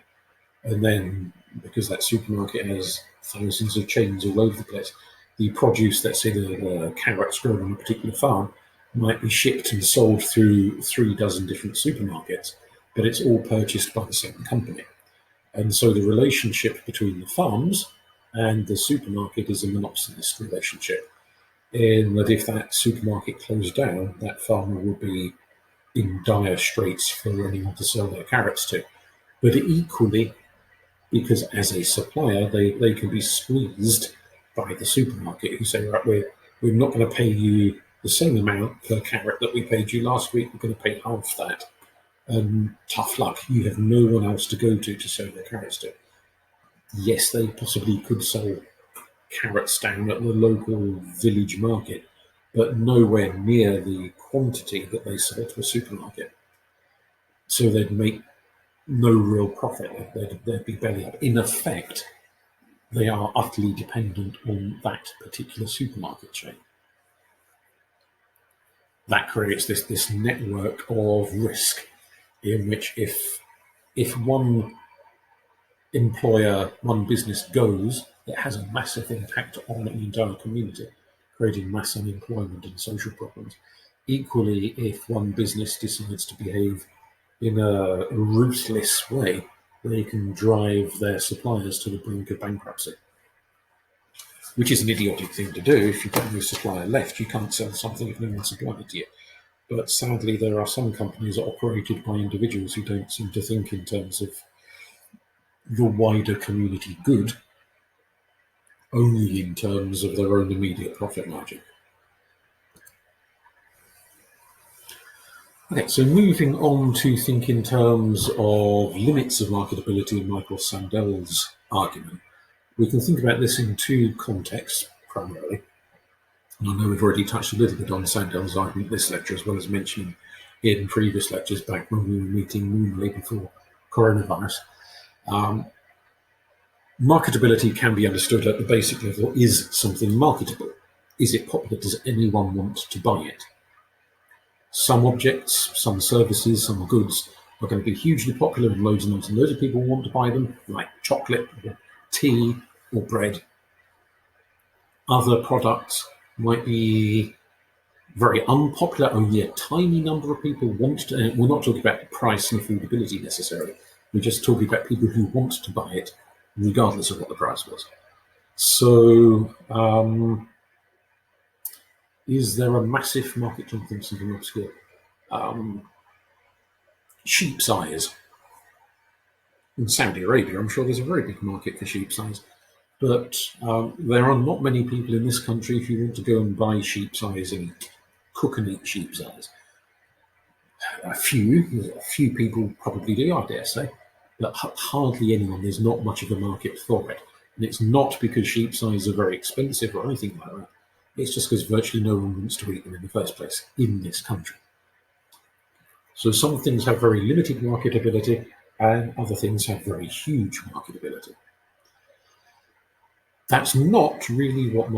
And then, because that supermarket has thousands of chains all over the place, the produce, let's say the carrots grown on a particular farm, might be shipped and sold through 3 dozen different supermarkets, but it's all purchased by the same company. And so the relationship between the farms and the supermarket is a monopolist relationship, in that if that supermarket closed down, that farmer would be in dire straits for anyone to sell their carrots to. But equally, because as a supplier, they can be squeezed by the supermarket who say, right, we're not going to pay you the same amount per carrot that we paid you last week, we're going to pay half that. And tough luck, you have no one else to go to sell your carrots to. Yes, they possibly could sell carrots down at the local village market, but nowhere near the quantity that they sell to a supermarket. So they'd make no real profit. They'd be belly up. In effect, they are utterly dependent on that particular supermarket chain. That creates this network of risk in which if one employer, one business goes, it has a massive impact on an entire community, creating mass unemployment and social problems. Equally, if one business decides to behave in a ruthless way, they can drive their suppliers to the brink of bankruptcy, which is an idiotic thing to do. If you've got no supplier left, you can't sell something if no one's supplying it to you. But sadly, there are some companies operated by individuals who don't seem to think in terms of the wider community good, only in terms of their own immediate profit margin. Okay, so moving on to think in terms of limits of marketability in Michael Sandel's argument, we can think about this in two contexts primarily. And I know we've already touched a little bit on Sandel's argument this lecture, as well as mentioning in previous lectures back when we were meeting normally before coronavirus. Marketability can be understood at the basic level. Is something marketable? Is it popular? Does anyone want to buy it? Some objects, some services, some goods are going to be hugely popular and loads and loads of people want to buy them, like chocolate or tea or bread. Other products might be very unpopular, only a tiny number of people want to, and we're not talking about price and affordability necessarily, we're just talking about people who want to buy it regardless of what the price was. So, is there a massive market? John thinks something obscure. Sheep's eyes. In Saudi Arabia, I'm sure there's a very big market for sheep's eyes. But there are not many people in this country who want to go and buy sheep's eyes and cook and eat sheep's eyes. A few people probably do, I dare say, but hardly anyone. There's not much of a market for it. And it's not because sheep's eyes are very expensive or anything like that. It's just because virtually no one wants to eat them in the first place in this country. So some things have very limited marketability and other things have very huge marketability. That's not really what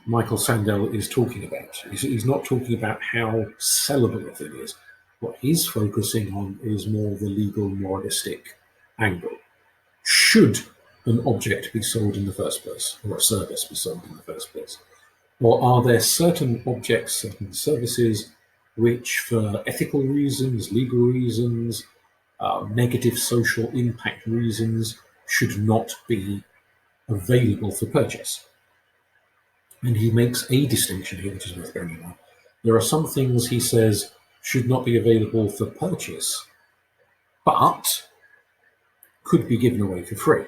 Michael Sandel is talking about. He's not talking about how sellable a thing is. What he's focusing on is more the legal moralistic angle. Should an object be sold in the first place, or a service be sold in the first place? Or are there certain objects, certain services, which for ethical reasons, legal reasons, negative social impact reasons, should not be available for purchase? And he makes a distinction here, which is worth bearing in mind. There are some things, he says, should not be available for purchase, but could be given away for free.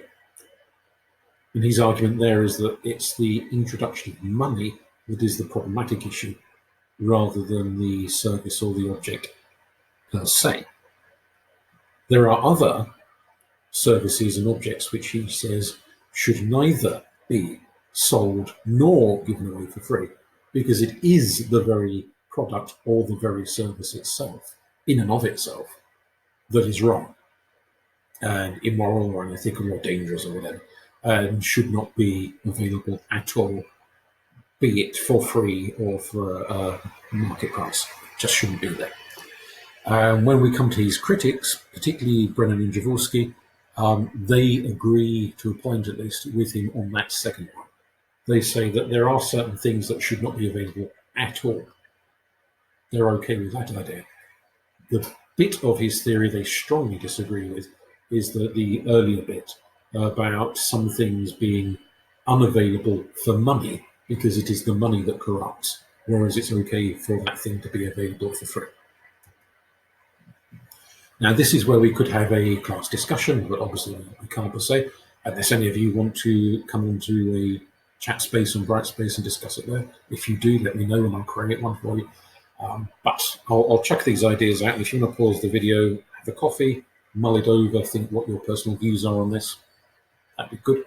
And his argument there is that it's the introduction of money that is the problematic issue, rather than the service or the object per se. There are other services and objects which he says should neither be sold nor given away for free, because it is the very product or the very service itself, in and of itself, that is wrong and immoral or unethical or dangerous or whatever, and should not be available at all, be it for free or for a market price. Just shouldn't be there. When we come to his critics, particularly Brennan and Jaworski, they agree, to a point at least, with him on that second one. They say that there are certain things that should not be available at all. They're okay with that idea. The bit of his theory they strongly disagree with is the earlier bit about some things being unavailable for money because it is the money that corrupts, whereas it's okay for that thing to be available for free. Now, this is where we could have a class discussion, but obviously we can't per se. Unless any of you want to come into a chat space on Brightspace and discuss it there. If you do, let me know and I'll create one for you. But I'll chuck these ideas out. If you want to pause the video, have a coffee, mull it over, think what your personal views are on this, that'd be good.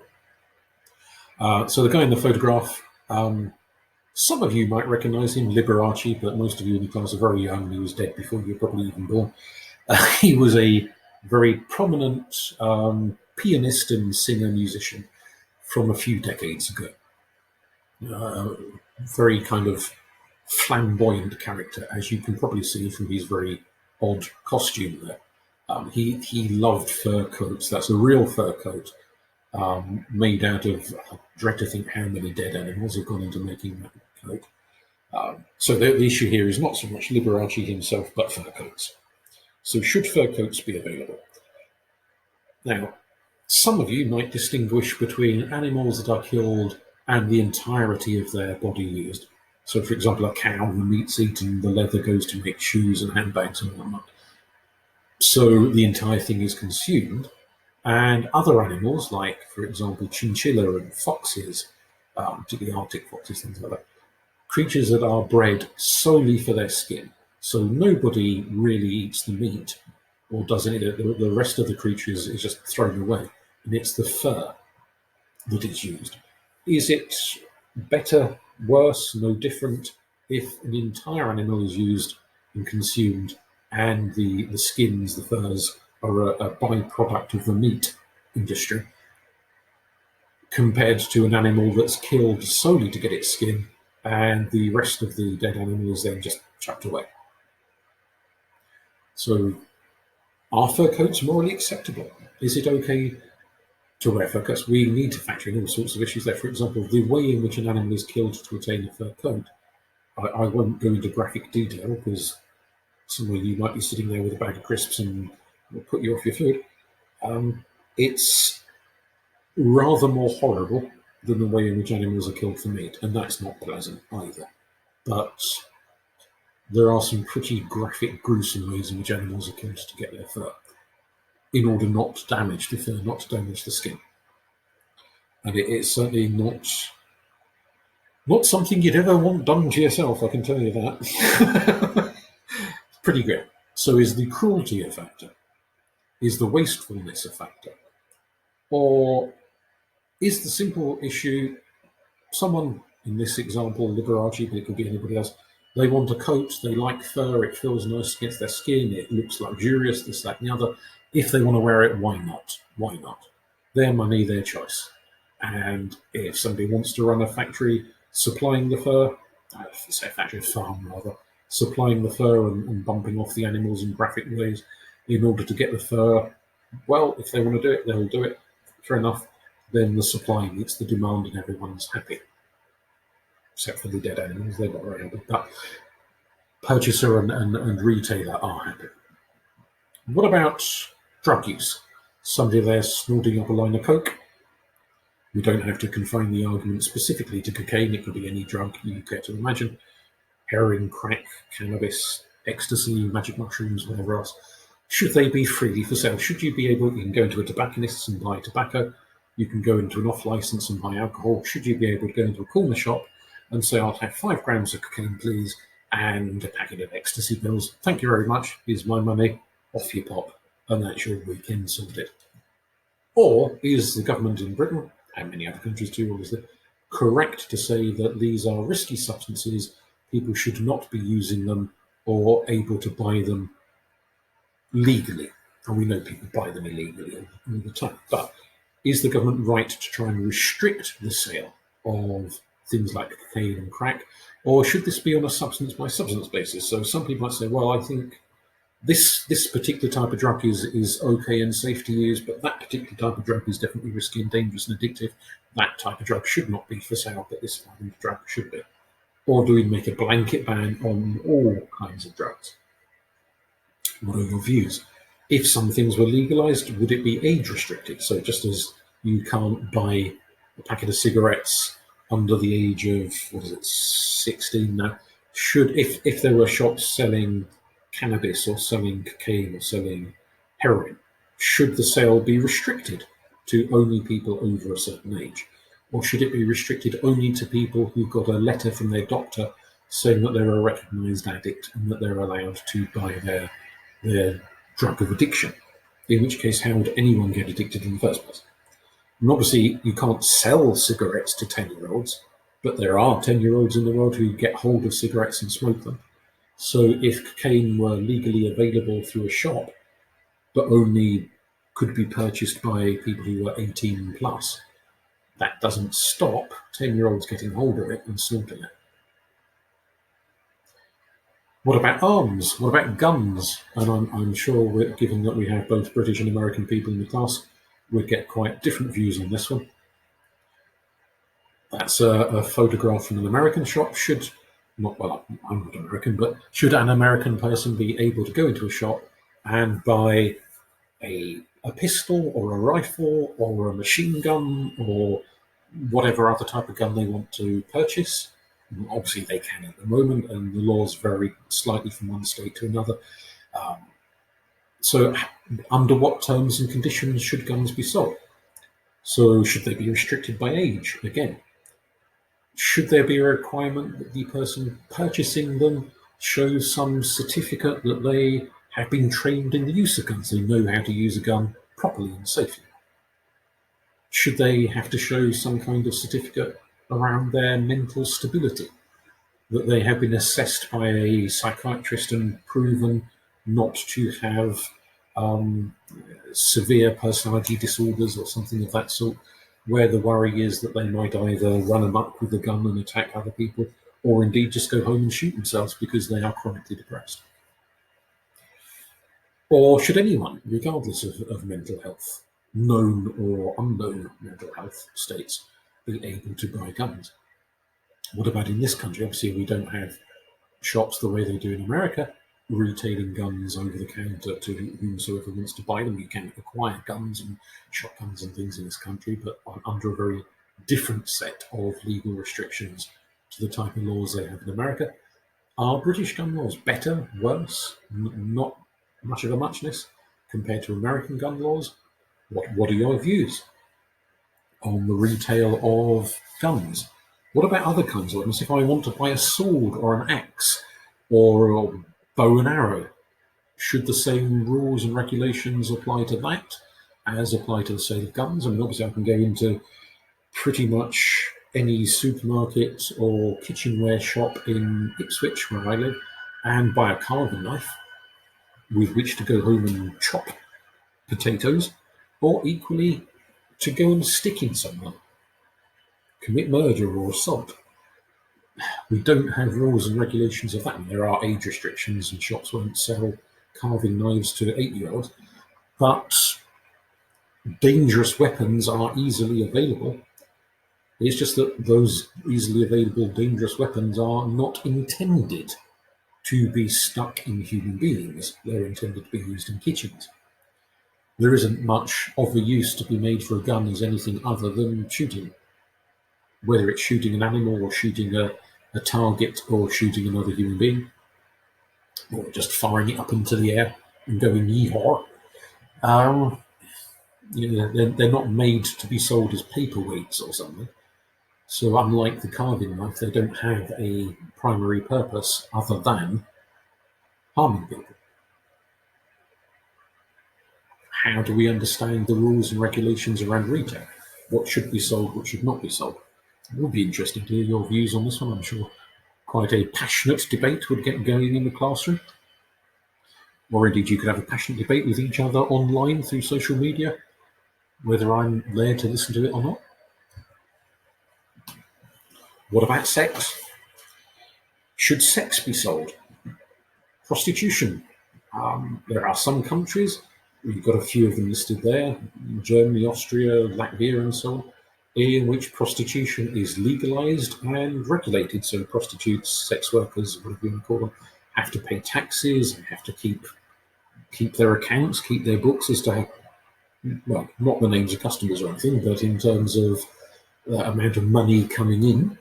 So the guy in the photograph, some of you might recognize him, Liberace, but most of you in the class are very young. He was dead before you were probably even born. He was a very prominent pianist and singer-musician from a few decades ago. Very kind of flamboyant character, as you can probably see from his very odd costume there. He loved fur coats. That's a real fur coat made out of, I dread to think how many dead animals have gone into making that coat. So the issue here is not so much Liberace himself, but fur coats. So should fur coats be available? Now, some of you might distinguish between animals that are killed and the entirety of their body used. So, for example, a cow, the meat's eaten, the leather goes to make shoes and handbags and whatnot. So the entire thing is consumed. And other animals, like, for example, chinchilla and foxes, particularly Arctic foxes, things like that, creatures that are bred solely for their skin. So nobody really eats the meat or does any of it. The rest of the creatures is just thrown away. And it's the fur that is used. Is it better, worse, no different if an entire animal is used and consumed and the skins, the furs, are a byproduct of the meat industry, compared to an animal that's killed solely to get its skin and the rest of the dead animal is then just chucked away? So, are fur coats morally acceptable? Is it okay to wear fur coats? We need to factor in all sorts of issues there. For example, the way in which an animal is killed to attain a fur coat. I won't go into graphic detail because some of you might be sitting there with a bag of crisps and will put you off your food. It's rather more horrible than the way in which animals are killed for meat, and that's not pleasant either. But there are some pretty graphic, gruesome ways in which animals are killed to get their fur, in order not to damage the fur, not to damage the skin. and it's certainly not something you'd ever want done to yourself. I can tell you that. Pretty grim. So, is the cruelty a factor? Is the wastefulness a factor? Or is the simple issue someone, in this example, Liberace, but it could be anybody else, they want a coat, they like fur, it feels nice against their skin, it looks luxurious, this, that, and the other. If they want to wear it, why not? Why not? Their money, their choice. And if somebody wants to run a factory supplying the fur, say a factory farm rather, supplying the fur and bumping off the animals in graphic ways in order to get the fur, well, if they want to do it, they'll do it. Fair enough. Then the supply meets the demand and everyone's happy. Except for the dead animals, they're not very happy. But purchaser and retailer are happy. What about drug use? Somebody there snorting up a line of coke. We don't have to confine the argument specifically to cocaine. It could be any drug you care to imagine. Heroin, crack, cannabis, ecstasy, magic mushrooms, whatever else. Should they be freely for sale? Should you be able, you can go into a tobacconist's and buy tobacco. You can go into an off-license and buy alcohol. Should you be able to go into a corner shop and say, I'll have 5 grams of cocaine, please, and a packet of ecstasy pills. Thank you very much. Here's my money. Off you pop. And that's your weekend sorted. Or is the government in Britain, and many other countries too, obviously, correct to say that these are risky substances, people should not be using them or able to buy them legally? And we know people buy them illegally all the time. But is the government right to try and restrict the sale of things like cocaine and crack? Or should this be on a substance by substance basis? So some people might say, well, I think this particular type of drug is okay and safe to use, but that particular type of drug is definitely risky and dangerous and addictive. That type of drug should not be for sale, but this kind of drug should be. Or do we make a blanket ban on all kinds of drugs? What are your views? If some things were legalized, would it be age restricted? So just as you can't buy a packet of cigarettes under the age of, 16 now, should, if there were shops selling cannabis or selling cocaine or selling heroin, should the sale be restricted to only people over a certain age? Or should it be restricted only to people who got a letter from their doctor saying that they're a recognised addict and that they're allowed to buy their drug of addiction? In which case, how would anyone get addicted in the first place? And obviously, you can't sell cigarettes to 10-year-olds, but there are 10-year-olds in the world who get hold of cigarettes and smoke them. So if cocaine were legally available through a shop, but only could be purchased by people who were 18 plus, that doesn't stop 10-year-olds getting hold of it and snorting it. What about arms? What about guns? And I'm sure, given that we have both British and American people in the class, we'd get quite different views on this one. That's a photograph from an American shop. I'm not American, but should an American person be able to go into a shop and buy a pistol or a rifle or a machine gun or whatever other type of gun they want to purchase? Obviously, they can at the moment, and the laws vary slightly from one state to another. So, under what terms and conditions should guns be sold? So, should they be restricted by age? Again, should there be a requirement that the person purchasing them show some certificate that they have been trained in the use of guns, they know how to use a gun properly and safely? Should they have to show some kind of certificate around their mental stability, that they have been assessed by a psychiatrist and proven not to have severe personality disorders or something of that sort, where the worry is that they might either run amok with a gun and attack other people, or indeed just go home and shoot themselves because they are chronically depressed? Or should anyone, regardless of mental health, known or unknown mental health states, be able to buy guns? What about in this country? Obviously, we don't have shops the way they do in America, retailing guns over the counter to whomsoever wants to buy them. You can acquire guns and shotguns and things in this country, but under a very different set of legal restrictions to the type of laws they have in America. Are British gun laws better, worse, not much of a muchness compared to American gun laws? What are your views? on the retail of guns. What about other kinds of weapons? If I want to buy a sword or an axe or a bow and arrow, should the same rules and regulations apply to that as apply to the sale of guns? I mean, obviously, I can go into pretty much any supermarket or kitchenware shop in Ipswich, where I live, and buy a carving knife with which to go home and chop potatoes, or equally to go and stick in someone, commit murder or assault. We don't have rules and regulations of that. There are age restrictions, and shops won't sell carving knives to 8-year-olds, but dangerous weapons are easily available. It's just that those easily available dangerous weapons are not intended to be stuck in human beings. They're intended to be used in kitchens. There isn't much of a use to be made for a gun as anything other than shooting. Whether it's shooting an animal or shooting a target or shooting another human being, or just firing it up into the air and going yeehaw. They're not made to be sold as paperweights or something. So unlike the carving knife, they don't have a primary purpose other than harming people. How do we understand the rules and regulations around retail? What should be sold, what should not be sold? It would be interesting to hear your views on this one. I'm sure quite a passionate debate would get going in the classroom. Or indeed, you could have a passionate debate with each other online through social media, whether I'm there to listen to it or not. What about sex? Should sex be sold? Prostitution. There are some countries, we've got a few of them listed there, Germany, Austria, Latvia, and so on, in which prostitution is legalized and regulated. So prostitutes, sex workers, whatever you want to call them, have to pay taxes and have to keep their accounts, keep their books as to how, well, not the names of customers or anything, but in terms of the amount of money coming in,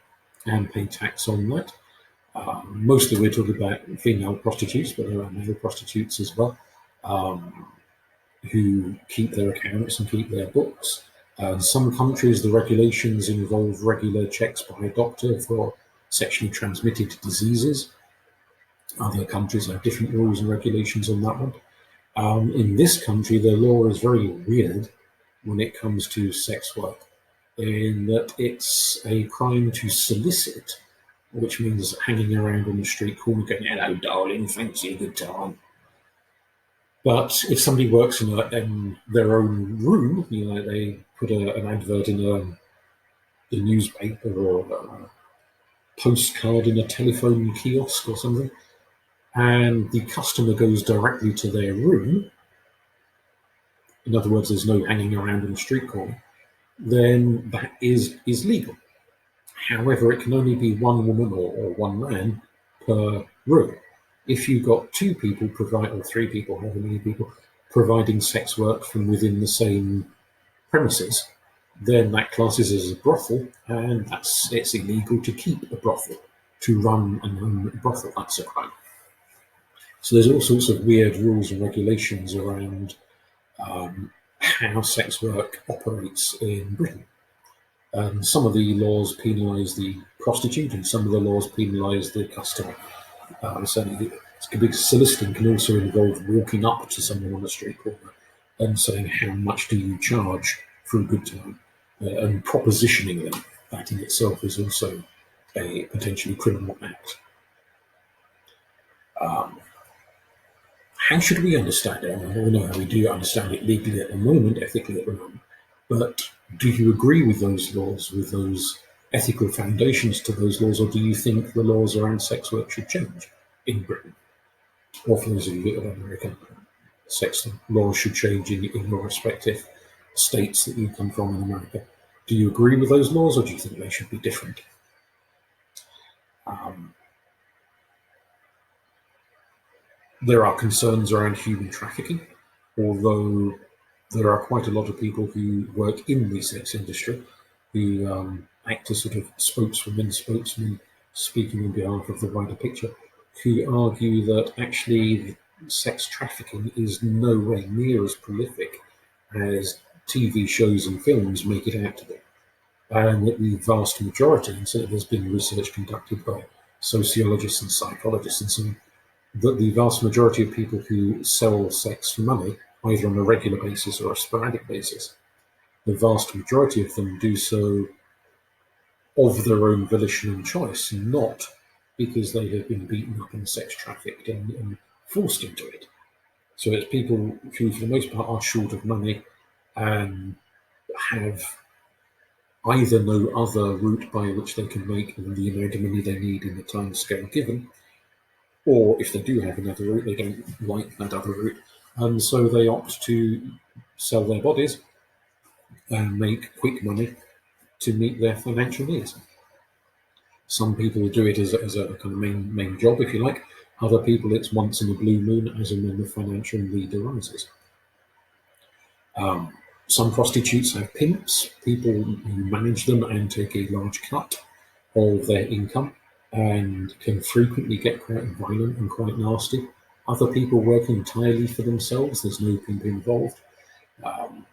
and pay tax on that. Mostly we're talking about female prostitutes, but there are male prostitutes as well, who keep their accounts and keep their books. In some countries, the regulations involve regular checks by a doctor for sexually transmitted diseases. Other countries have different rules and regulations on that one. In this country, the law is very weird when it comes to sex work, in that it's a crime to solicit, which means hanging around on the street corner going, "Hello, darling, fancy a good time." But if somebody works in their own room, they put an advert in a newspaper or a postcard in a telephone kiosk or something, and the customer goes directly to their room, in other words, there's no hanging around on the street corner, then that is legal. However, it can only be one woman or one man per room. If you've got two people or three people, however many people, providing sex work from within the same premises, then that classes as a brothel, and it's illegal to keep a brothel, to run and own a brothel. That's a crime. So there's all sorts of weird rules and regulations around how sex work operates in Britain. Some of the laws penalise the prostitute, and some of the laws penalise the customer. So soliciting can also involve walking up to someone on the street corner and saying, "How much do you charge for a good time?" And propositioning them. That in itself is also a potentially criminal act. How should we understand it? I mean, we know how we do understand it legally at the moment, ethically at the moment. But do you agree with those laws, with those ethical foundations to those laws, or do you think the laws around sex work should change in Britain? Or for those of you that are American, sex laws should change in your respective states that you come from in America. Do you agree with those laws, or do you think they should be different? There are concerns around human trafficking, although there are quite a lot of people who work in the sex industry who act as sort of spokesmen, speaking on behalf of the wider picture, who argue that actually sex trafficking is nowhere near as prolific as TV shows and films make it out to be. and that the vast majority, and so there's been research conducted by sociologists and psychologists and so on, that the vast majority of people who sell sex for money, either on a regular basis or a sporadic basis, the vast majority of them do so of their own volition and choice, not because they have been beaten up and sex trafficked and forced into it. So it's people who, for the most part, are short of money and have either no other route by which they can make the amount of money they need in the time scale given, or if they do have another route, they don't like that other route, and so they opt to sell their bodies and make quick money to meet their financial needs. Some people do it as a kind of main job, if you like. Other people, it's once in a blue moon, as and when the financial need arises. Some prostitutes have pimps, people who manage them and take a large cut of their income and can frequently get quite violent and quite nasty. Other people work entirely for themselves, there's no pimp involved,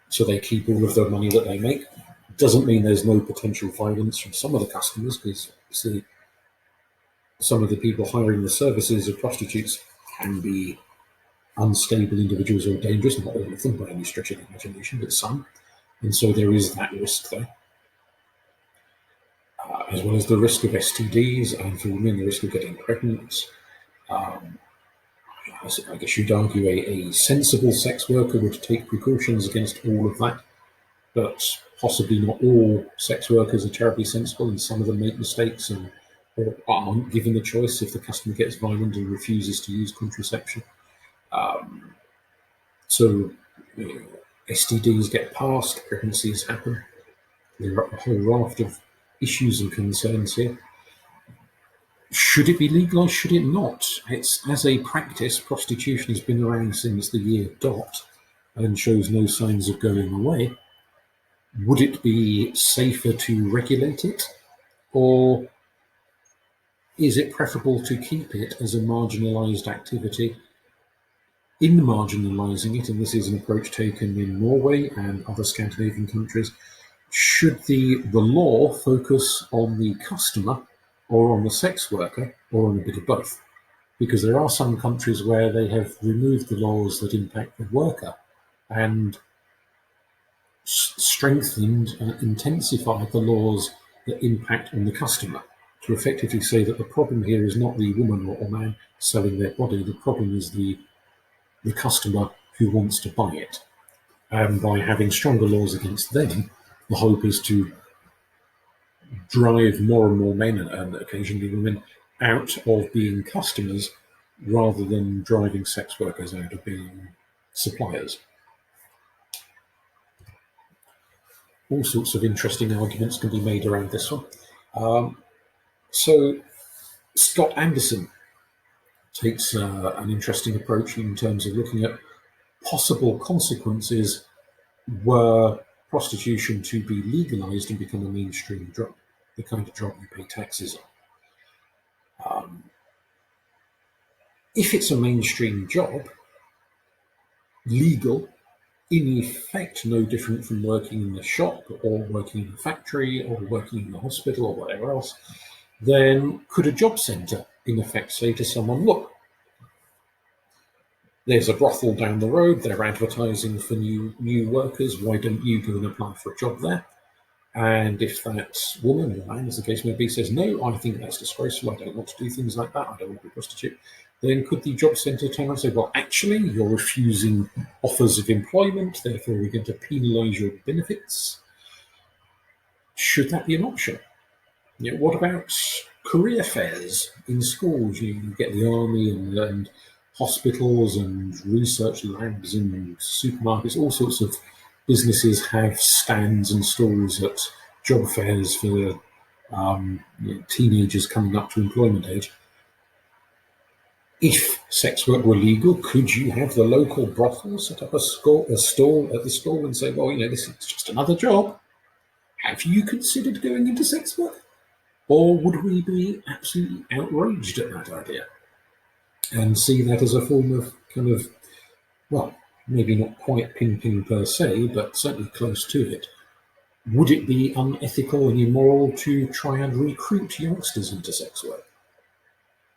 so they keep all of the money that they make. Doesn't mean there's no potential violence from some of the customers, because see, some of the people hiring the services of prostitutes can be unstable individuals or dangerous, not all of them by any stretch of the imagination, but some. And so there is that risk there, as well as the risk of STDs, and for women, the risk of getting pregnant. I guess you'd argue a sensible sex worker would take precautions against all of that, but possibly not all sex workers are terribly sensible, and some of them make mistakes and or aren't given the choice if the customer gets violent and refuses to use contraception. So STDs get passed, pregnancies happen. There are a whole raft of issues and concerns here. Should it be legalised? Should it not? It's, as a practice, prostitution has been around since the year dot and shows no signs of going away. Would it be safer to regulate it, or is it preferable to keep it as a marginalised activity? In marginalising it, and this is an approach taken in Norway and other Scandinavian countries, should the law focus on the customer or on the sex worker or on a bit of both? Because there are some countries where they have removed the laws that impact the worker and strengthened and intensified the laws that impact on the customer, to effectively say that the problem here is not the woman or man selling their body, the problem is the customer who wants to buy it. And by having stronger laws against them, the hope is to drive more and more men and occasionally women out of being customers rather than driving sex workers out of being suppliers. All sorts of interesting arguments can be made around this one. So Scott Anderson takes an interesting approach in terms of looking at possible consequences were prostitution to be legalized and become a mainstream job, the kind of job you pay taxes on. If it's a mainstream job, legal, in effect no different from working in the shop or working in a factory or working in the hospital or whatever else, then could a job centre in effect say to someone, look, there's a brothel down the road, they're advertising for new workers, why don't you go and apply for a job there? And if that woman or man, as the case may be, says, no, I think that's disgraceful, I don't want to do things like that, I don't want to be a prostitute, then could the job centre turn around and say, well, actually, you're refusing offers of employment, therefore we're going to penalise your benefits? Should that be an option? What about career fairs in schools? You get the army and hospitals and research labs and supermarkets, all sorts of businesses have stands and stalls at job fairs for teenagers coming up to employment age. If sex work were legal, could you have the local brothel set up a stall at the school and say, well, this is just another job. Have you considered going into sex work? Or would we be absolutely outraged at that idea and see that as a form of kind of, well, maybe not quite pimping per se, but certainly close to it, Would it be unethical and immoral to try and recruit youngsters into sex work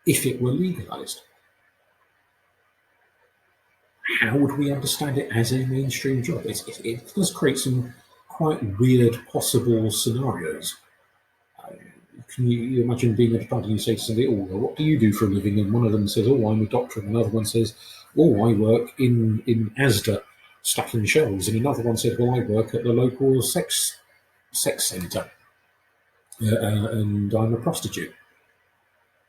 if it were legalised? How would we understand it as a mainstream job? It does create some quite weird possible scenarios. Can you imagine being at a party and you say to somebody, "Oh, well, what do you do for a living?" And one of them says, "Oh, I'm a doctor," and another one says, "Oh, I work in ASDA, stacking shelves," and another one said, "Well, I work at the local sex centre, and I'm a prostitute."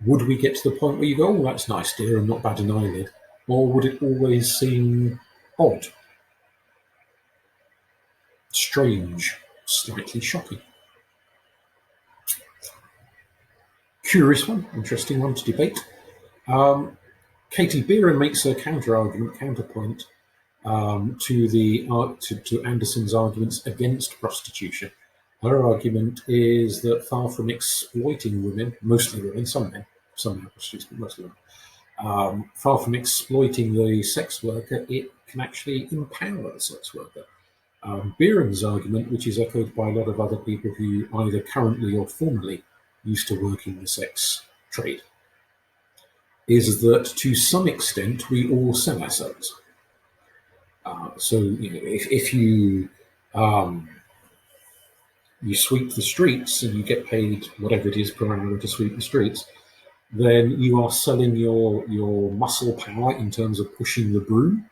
Would we get to the point where you go, "Oh, that's nice, dear, and not bad an eyelid," or would it always seem odd, strange, slightly shocking? Curious one, interesting one to debate. Katie Beeren makes a counterpoint to Anderson's arguments against prostitution. Her argument is that far from exploiting women, mostly women, some men, some are prostitutes, but mostly women, far from exploiting the sex worker, it can actually empower the sex worker. Beeren's argument, which is echoed by a lot of other people who either currently or formerly used to work in the sex trade, is that to some extent we all sell ourselves. So if you sweep the streets and you get paid whatever it is per hour to sweep the streets, then you are selling your muscle power in terms of pushing the broom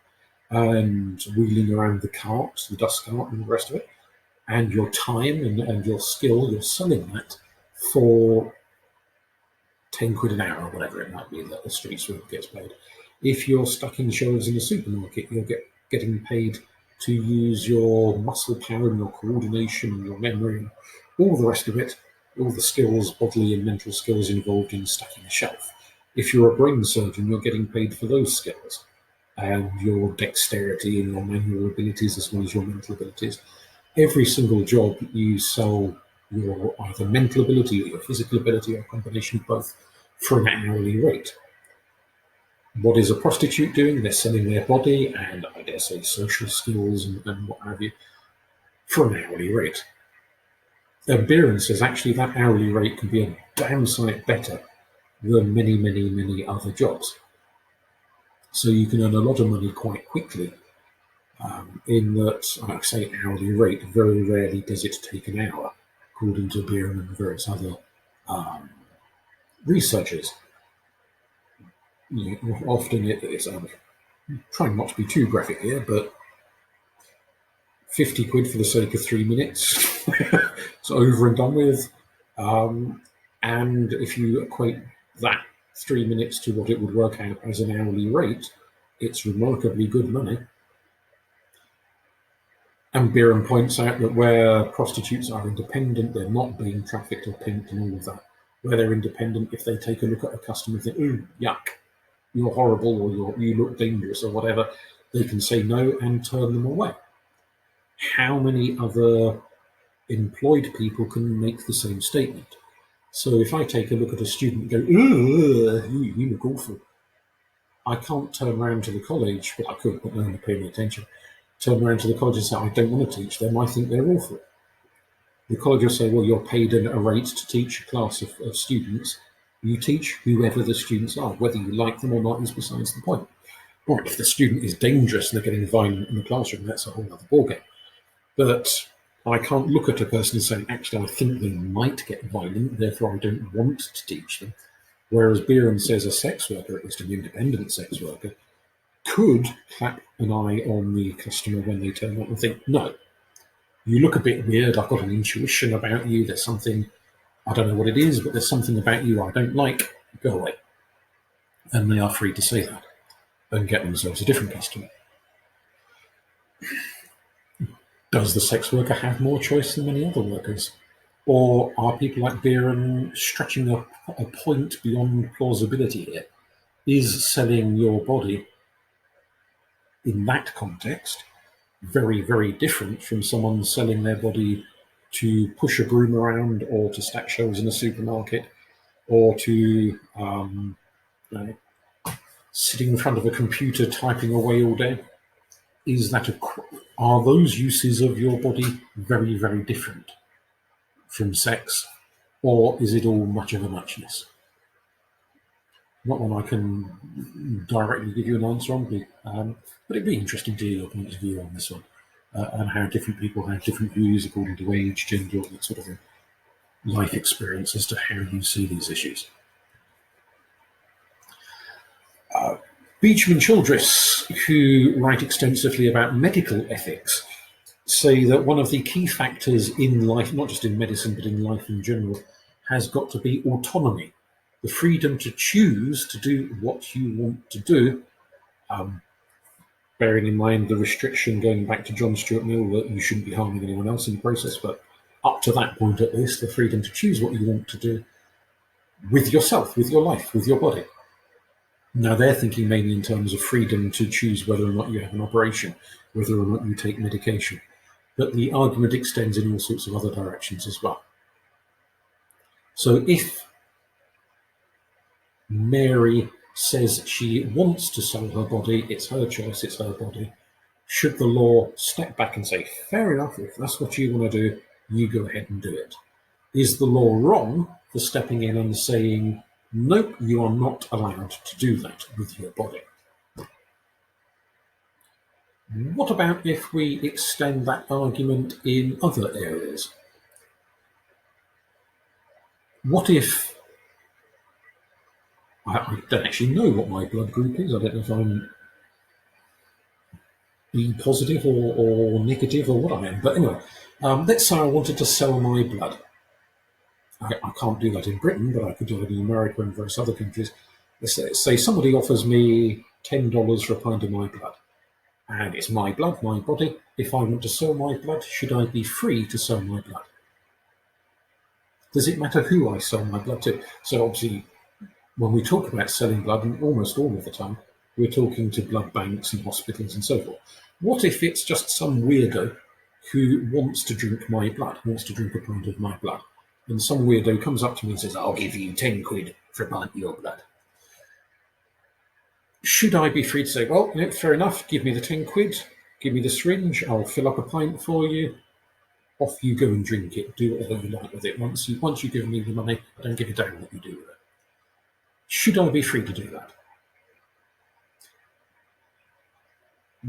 and wheeling around the cart, the dust cart, and the rest of it, and your time and your skill. You're selling that for 10 quid an hour or whatever it might be that the street sweeper gets paid. If you're stacking shelves in a supermarket, you're getting paid to use your muscle power and your coordination and your memory and all the rest of it, all the skills, bodily and mental skills involved in stacking a shelf. If you're a brain surgeon, you're getting paid for those skills and your dexterity and your manual abilities as well as your mental abilities. Every single job you sell your either mental ability or your physical ability or a combination of both for an hourly rate. What is a prostitute doing? They're selling their body and, I dare say, social skills and what have you for an hourly rate. Beeren says actually that hourly rate can be a damn sight better than many, many, many other jobs. So you can earn a lot of money quite quickly. In that, like I say, hourly rate, very rarely does it take an hour, according to Beeren and various other researchers. Often it's trying not to be too graphic here, but 50 quid for the sake of 3 minutes. It's over and done with. And if you equate that 3 minutes to what it would work out as an hourly rate, it's remarkably good money. And Beeren points out that where prostitutes are independent, they're not being trafficked or pimped and all of that. Where they're independent, if they take a look at a customer and think, "Ooh, yuck, you're horrible," or "you look dangerous," or whatever, they can say no and turn them away. How many other employed people can make the same statement? So if I take a look at a student and go, "Ugh, you look awful," I can't turn around to the college, but I could, but no one would pay me attention. Turn around to the college and say, "I don't want to teach them, I think they're awful." The college will say, "Well, you're paid a rate to teach a class of students. You teach whoever the students are. Whether you like them or not is besides the point." Right, if the student is dangerous and they're getting violent in the classroom, that's a whole other ballgame. But I can't look at a person and say, "Actually, I think they might get violent, therefore I don't want to teach them." Whereas Beeren says a sex worker, at least an independent sex worker, could clap an eye on the customer when they turn up and think, "No, you look a bit weird. I've got an intuition about you. There's something, I don't know what it is, but there's something about you I don't like. Go away." And they are free to say that and get themselves a different customer. Does the sex worker have more choice than many other workers? Or are people like Beeren stretching a point beyond plausibility here? Is selling your body in that context very, very different from someone selling their body to push a broom around or to stack shelves in a supermarket or to sitting in front of a computer typing away all day? Is that Are those uses of your body very, very different from sex, or is it all much of a muchness? Not one I can directly give you an answer on, but it'd be interesting to hear your point of view on this one, and how different people have different views according to age, gender, that sort of thing, life experience as to how you see these issues. Beecham and Childress, who write extensively about medical ethics, say that one of the key factors in life, not just in medicine, but in life in general, has got to be autonomy, the freedom to choose to do what you want to do, bearing in mind the restriction going back to John Stuart Mill that you shouldn't be harming anyone else in the process, but up to that point at least, the freedom to choose what you want to do with yourself, with your life, with your body. Now, they're thinking mainly in terms of freedom to choose whether or not you have an operation, whether or not you take medication. But the argument extends in all sorts of other directions as well. So if Mary says she wants to sell her body, it's her choice, it's her body, should the law step back and say, fair enough, if that's what you want to do, you go ahead and do it? Is the law wrong for stepping in and saying, nope, you are not allowed to do that with your body? What about if we extend that argument in other areas? What if, I don't actually know what my blood group is, I don't know if I'm B positive or negative or what I am, but anyway, let's say I wanted to sell my blood. I can't do that in Britain, but I could do it in America and various other countries. Let's say somebody offers me $10 for a pint of my blood, and it's my blood, my body. If I want to sell my blood, should I be free to sell my blood? Does it matter who I sell my blood to? So obviously, when we talk about selling blood, and almost all of the time, we're talking to blood banks and hospitals and so forth. What if it's just some weirdo who wants to drink my blood, wants to drink a pint of my blood, and some weirdo comes up to me and says, I'll give you 10 quid for a pint of your blood? Should I be free to say, well, fair enough, give me the 10 quid, give me the syringe, I'll fill up a pint for you, off you go and drink it, do whatever you like with it. Once you give me the money, I don't give a damn what you do with it. Should I be free to do that?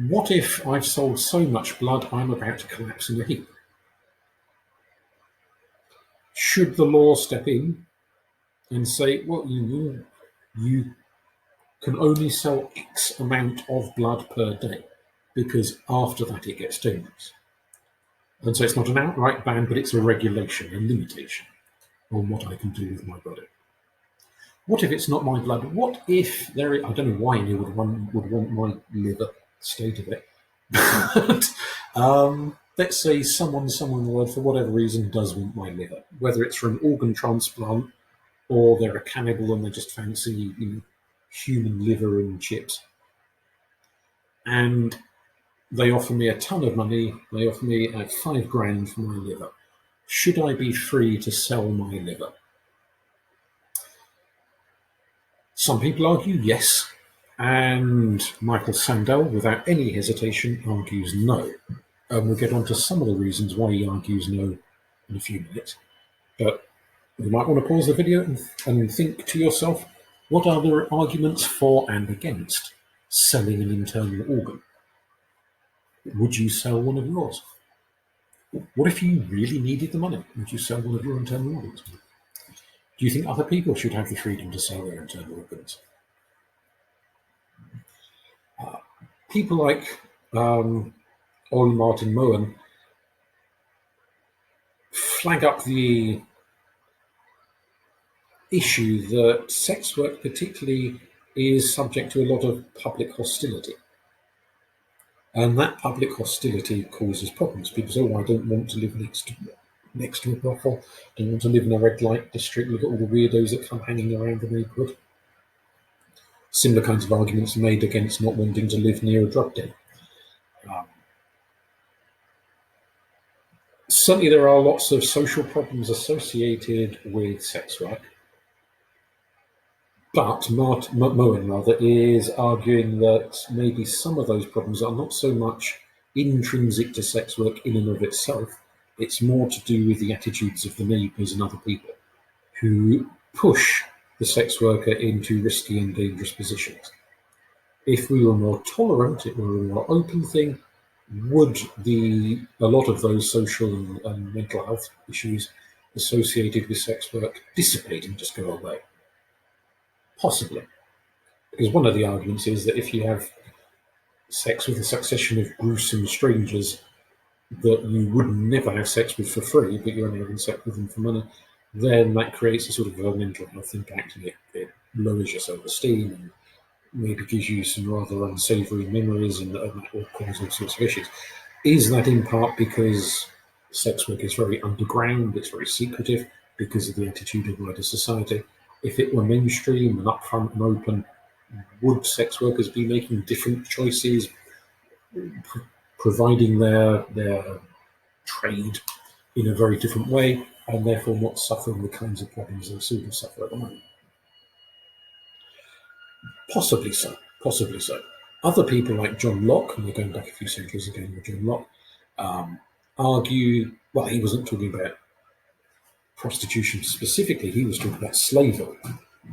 What if I've sold so much blood I'm about to collapse in a heap? Should the law step in and say, well, you can only sell X amount of blood per day, because after that it gets dangerous? And so it's not an outright ban, but it's a regulation, a limitation on what I can do with my body. What if it's not my blood? What if I don't know why you would want my liver, state of it, but let's say someone for whatever reason does want my liver, whether it's for an organ transplant or they're a cannibal and they just fancy human liver and chips, and they offer me a ton of money, they offer me $5,000 for my liver. Should I be free to sell my liver? Some people argue yes, and Michael Sandel, without any hesitation, argues no. We'll get on to some of the reasons why he argues no in a few minutes. But you might want to pause the video and think to yourself, what are the arguments for and against selling an internal organ? Would you sell one of yours? What if you really needed the money? Would you sell one of your internal organs? Do you think other people should have the freedom to sell their internal organs? People like Ollie Martin Moen flag up the issue that sex work particularly is subject to a lot of public hostility. And that public hostility causes problems. People say, I don't want to live next to a brothel, don't want to live in a red light district, look at all the weirdos that come hanging around the neighbourhood. Similar kinds of arguments are made against not wanting to live near a drug den. Certainly there are lots of social problems associated with sex work, but Moen is arguing that maybe some of those problems are not so much intrinsic to sex work in and of itself. It's more to do with the attitudes of the neighbours and other people who push the sex worker into risky and dangerous positions. If we were more tolerant, if we were a more open thing, would a lot of those social and mental health issues associated with sex work dissipate and just go away? Possibly. Because one of the arguments is that if you have sex with a succession of gruesome strangers that you would never have sex with for free, but you're only having sex with them for money, then that creates a sort of a mental health impact, and it lowers your self-esteem and maybe gives you some rather unsavoury memories, and that will cause all sorts of issues. Is that in part because sex work is very underground, it's very secretive, because of the attitude of wider society? If it were mainstream and upfront and open, would sex workers be making different choices, providing their trade in a very different way, and therefore not suffering the kinds of problems they sort of suffer at the moment? Possibly so, possibly so. Other people like John Locke, and we're going back a few centuries again with John Locke, argue, well, he wasn't talking about prostitution specifically, he was talking about slavery,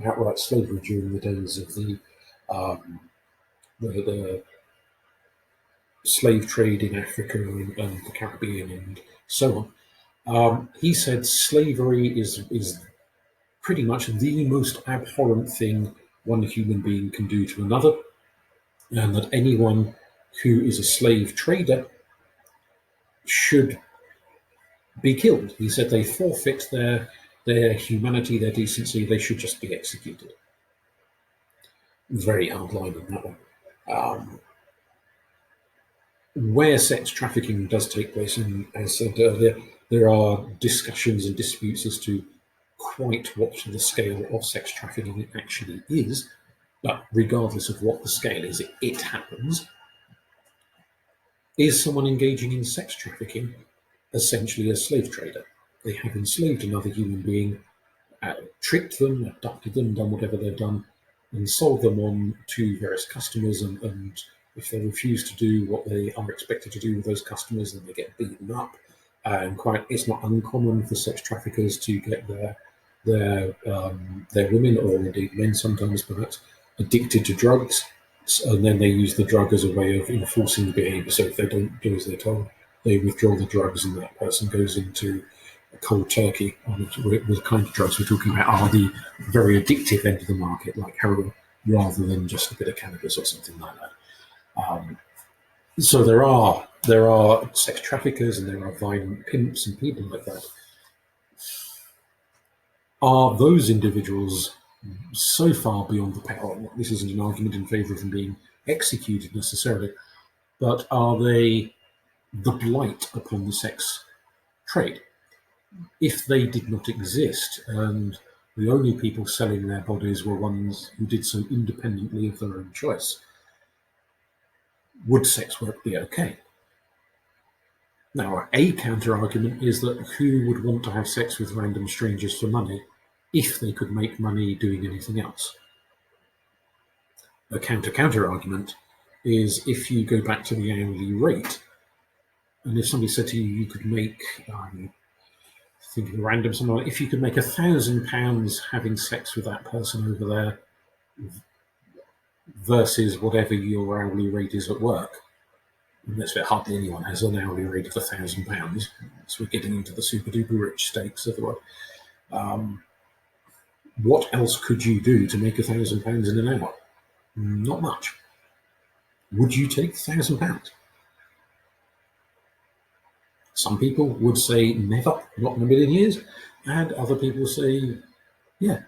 outright slavery during the days of the slave trade in Africa and the Caribbean and so on. He said slavery is pretty much the most abhorrent thing one human being can do to another, and that anyone who is a slave trader should be killed. He said they forfeit their humanity, their decency, they should just be executed. Very hard line on that one. Where sex trafficking does take place, and as said earlier, there are discussions and disputes as to quite what the scale of sex trafficking actually is, but regardless of what the scale is, it happens. Is someone engaging in sex trafficking essentially a slave trader? They have enslaved another human being, tricked them, abducted them, done whatever they've done, and sold them on to various customers, and if they refuse to do what they are expected to do with those customers, then they get beaten up. And it's not uncommon for sex traffickers to get their women, or indeed men sometimes perhaps, addicted to drugs, and then they use the drug as a way of enforcing the behaviour. So if they don't do as they're told, they withdraw the drugs, and that person goes into a cold turkey. The kind of drugs we're talking about are the very addictive end of the market, like heroin, rather than just a bit of cannabis or something like that. So there are sex traffickers, and there are violent pimps and people like that. Are those individuals so far beyond the pale? This isn't an argument in favour of them being executed necessarily, but are they the blight upon the sex trade? If they did not exist, and the only people selling their bodies were ones who did so independently of their own choice, would sex work be okay? Now, a counter-argument is that who would want to have sex with random strangers for money if they could make money doing anything else? A counter-argument is if you go back to the hourly rate, and if somebody said to you, you could make, thinking random, something, if you could make £1,000 having sex with that person over there versus whatever your hourly rate is at work, and that's where hardly anyone has an hourly rate of £1,000, so we're getting into the super duper rich stakes of the world. What else could you do to make £1,000 in an hour? Not much. Would you take £1,000? Some people would say never, not in a million years, and other people say, yeah.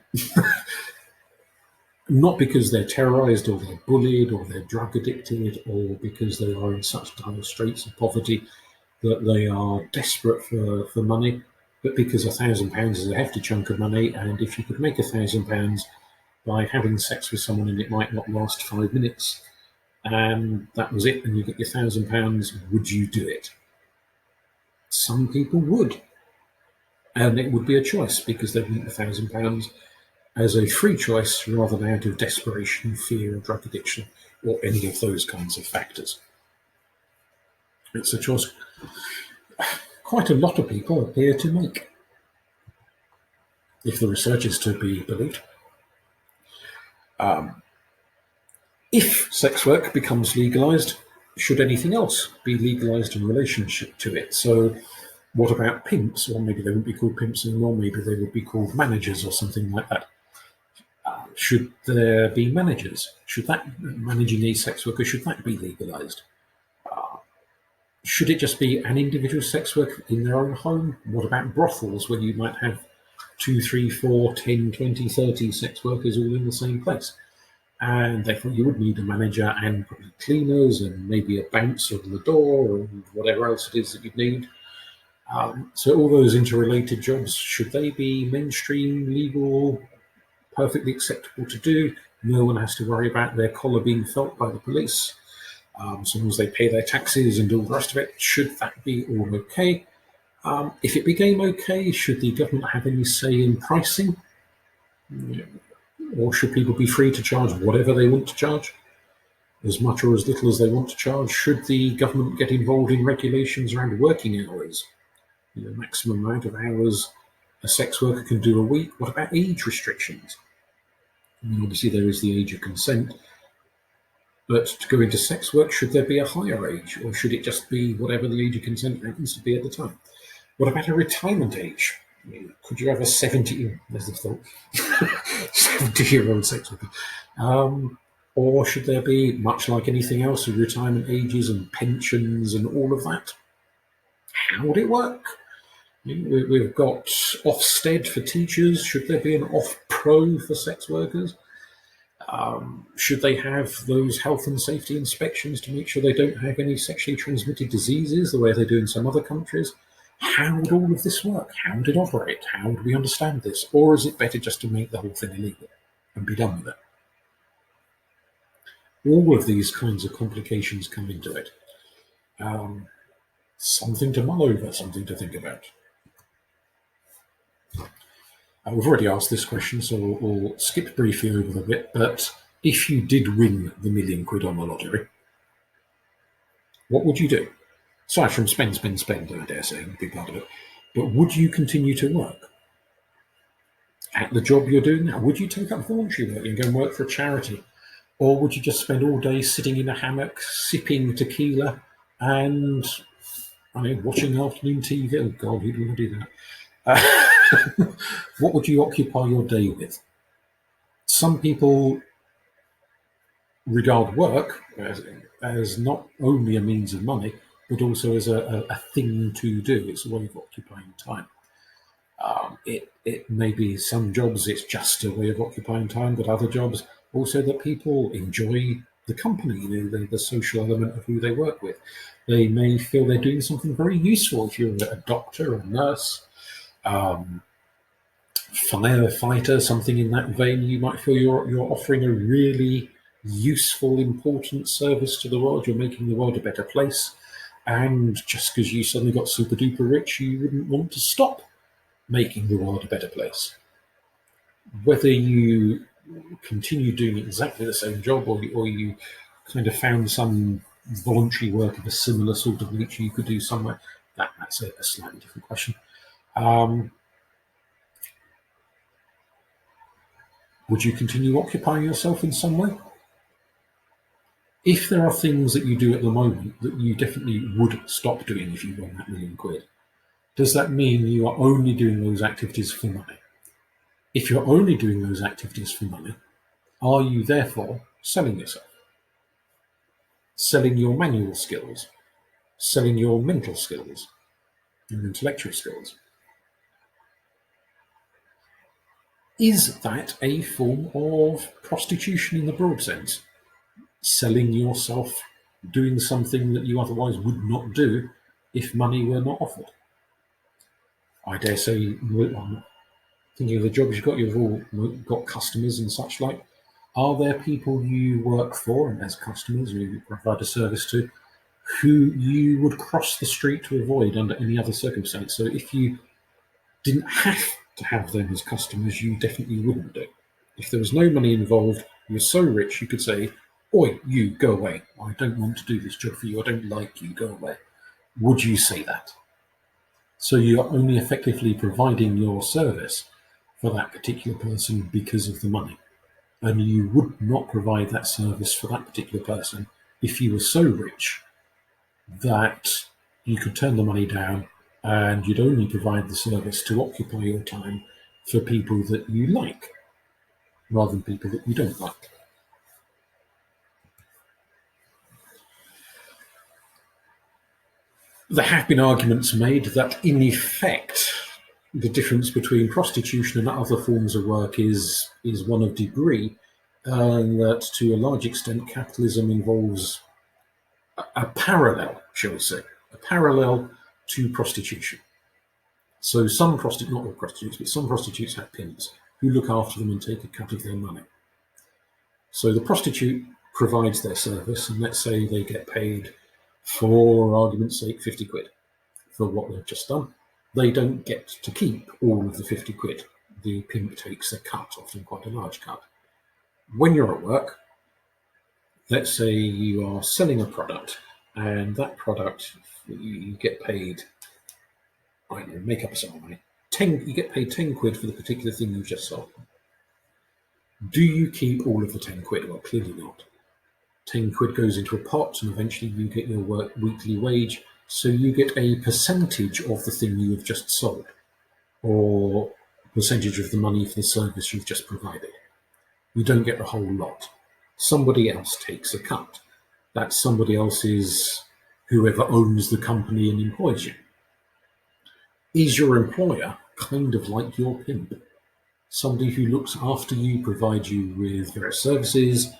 Not because they're terrorized or they're bullied or they're drug addicted or because they are in such dire straits of poverty that they are desperate for money, but because £1,000 is a hefty chunk of money, and if you could make £1,000 by having sex with someone and it might not last 5 minutes, and that was it, and you get your £1,000, would you do it? Some people would, and it would be a choice because they want £1,000 as a free choice rather than out of desperation, fear, or drug addiction, or any of those kinds of factors. It's a choice quite a lot of people appear to make, if the research is to be believed. If sex work becomes legalised, should anything else be legalised in relationship to it? So, what about pimps? Or maybe they wouldn't be called pimps anymore, maybe they would be called managers or something like that. Should there be managers? Should that, managing a sex worker, should that be legalised? Should it just be an individual sex worker in their own home? What about brothels, where you might have 2, 3, 4, 10, 20, 30 sex workers all in the same place? And therefore you would need a manager and probably cleaners and maybe a bouncer on the door and whatever else it is that you'd need. So all those interrelated jobs, should they be mainstream, legal, perfectly acceptable to do? No one has to worry about their collar being felt by the police. As long as they pay their taxes and all the rest of it, should that be all okay? If it became okay, should the government have any say in pricing? Or should people be free to charge whatever they want to charge? As much or as little as they want to charge? Should the government get involved in regulations around working hours? The maximum amount of hours a sex worker can do a week? What about age restrictions? I mean, obviously there is the age of consent, but to go into sex work, should there be a higher age, or should it just be whatever the age of consent happens to be at the time? What about a retirement age? I mean, could you have a 70-year-old sex worker? Or should there be, much like anything else, retirement ages and pensions and all of that? How would it work? We've got Ofsted for teachers. Should there be an Off-Pro for sex workers? Should they have those health and safety inspections to make sure they don't have any sexually transmitted diseases the way they do in some other countries? How would all of this work? How would it operate? How would we understand this? Or is it better just to make the whole thing illegal and be done with it? All of these kinds of complications come into it. Something to mull over, something to think about. We've already asked this question, so we'll skip briefly over the bit, but if you did win the £1,000,000 on the lottery, what would you do? Aside from spend, I dare say, would be part of it. But would you continue to work at the job you're doing now? Would you take up voluntary work and go and work for a charity? Or would you just spend all day sitting in a hammock, sipping tequila and watching afternoon TV? Oh God, who'd want to do that? What would you occupy your day with? Some people regard work as not only a means of money, but also as a thing to do. It's a way of occupying time. It may be some jobs it's just a way of occupying time, but other jobs also that people enjoy the company, the social element of who they work with. They may feel they're doing something very useful. If you're a doctor, a nurse, firefighter, something in that vein, you might feel you're offering a really useful, important service to the world. You're making the world a better place. And just because you suddenly got super duper rich, you wouldn't want to stop making the world a better place. Whether you continue doing exactly the same job or you kind of found some voluntary work of a similar sort of nature you could do somewhere, that's a slightly different question. Would you continue occupying yourself in some way? If there are things that you do at the moment that you definitely would stop doing if you won that £1,000,000, does that mean you are only doing those activities for money? If you're only doing those activities for money, are you therefore selling yourself? Selling your manual skills? Selling your mental skills? Your intellectual skills? Is that a form of prostitution in the broad sense? Selling yourself, doing something that you otherwise would not do if money were not offered? I dare say, thinking of the jobs you've all got customers and such like. Are there people you work for and as customers you provide a service to who you would cross the street to avoid under any other circumstance? So if you didn't have to have them as customers, you definitely wouldn't do. If there was no money involved, you were so rich you could say, "Oi, you, go away. I don't want to do this job for you. I don't like you. Go away." would you say that? So you're only effectively providing your service for that particular person because of the money. And you would not provide that service for that particular person if you were so rich that you could turn the money down and you'd only provide the service to occupy your time for people that you like rather than people that you don't like. There have been arguments made that, in effect, the difference between prostitution and other forms of work is one of degree, and that to a large extent capitalism involves a parallel, shall we say, a parallel to prostitution. So some prostitutes, not all prostitutes, but some prostitutes have pimps who look after them and take a cut of their money. So the prostitute provides their service, and let's say they get paid, for argument's sake, 50 quid for what they've just done. They don't get to keep all of the 50 quid. The pimp takes a cut, often quite a large cut. When you're at work, let's say you are selling a product, and that product, you get paid, I don't know, make up a sum of money. You get paid 10 quid for the particular thing you've just sold. Do you keep all of the 10 quid? Well, clearly not. 10 quid goes into a pot, and eventually you get your weekly wage, so you get a percentage of the thing you have just sold, or a percentage of the money for the service you've just provided. You don't get the whole lot. Somebody else takes a cut. That somebody else is whoever owns the company and employs you. Is your employer kind of like your pimp? Somebody who looks after you, provides you with various services,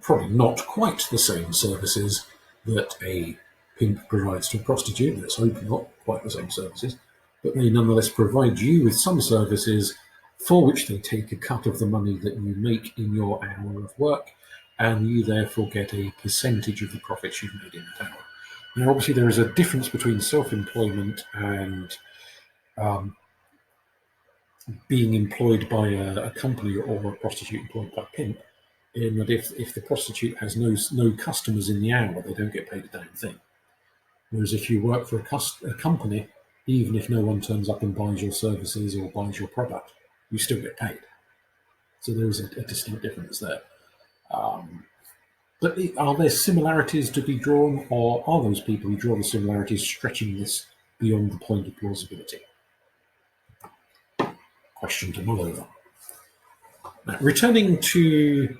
probably not quite the same services that a pimp provides to a prostitute. Let's hope not quite the same services, but they nonetheless provide you with some services for which they take a cut of the money that you make in your hour of work, and you therefore get a percentage of the profits you've made in that hour. Now, obviously, there is a difference between self-employment and being employed by a company or a prostitute employed by a pimp, in that if the prostitute has no customers in the hour, they don't get paid a damn thing. Whereas if you work for a company, even if no one turns up and buys your services or buys your product, you still get paid. So there is a distinct difference there. But are there similarities to be drawn, or are those people who draw the similarities stretching this beyond the point of plausibility? Question to mull over. Now, returning to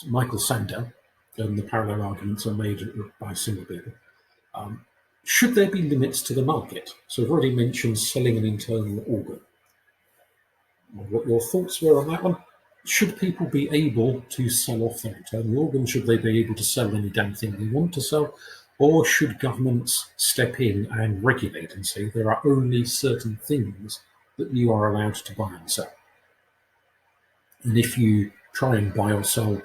Michael Sandel, and the parallel arguments are made by similar people. Should there be limits to the market? So I've already mentioned selling an internal organ. What your thoughts were on that one? Should people be able to sell off their internal organ? Should they be able to sell any damn thing they want to sell? Or should governments step in and regulate and say there are only certain things that you are allowed to buy and sell? And if you try and buy or sell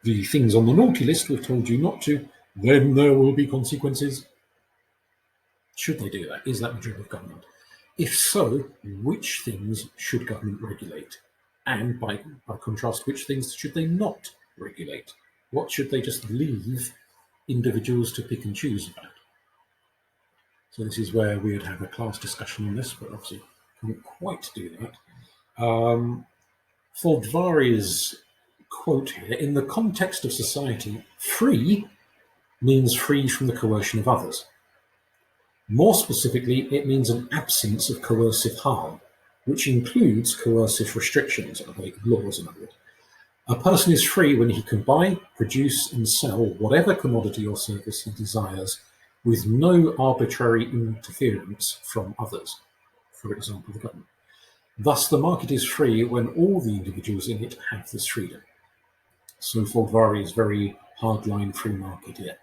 the things on the naughty list we've told you not to, then there will be consequences. Should they do that? Is that the job of government? If so, which things should government regulate? And by contrast, which things should they not regulate? What should they just leave individuals to pick and choose about? So this is where we would have a class discussion on this, but obviously can't quite do that. Foldvari's quote here: in the context of society, free means free from the coercion of others. More specifically, it means an absence of coercive harm, which includes coercive restrictions, like laws in other words. A person is free when he can buy, produce, and sell whatever commodity or service he desires with no arbitrary interference from others, for example, the government. Thus, the market is free when all the individuals in it have this freedom. So Foldvari is very hardline free market here.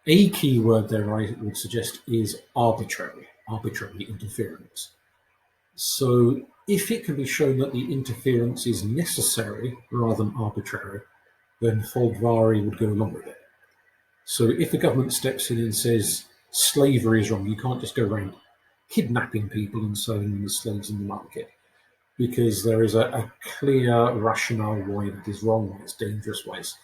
A key word there I would suggest is arbitrary interference. So if it can be shown that the interference is necessary rather than arbitrary, then Foldvari would go along with it. So if the government steps in and says slavery is wrong, you can't just go around kidnapping people and selling them as slaves in the market, because there is a clear rationale why that is wrong, why it's dangerous, why it's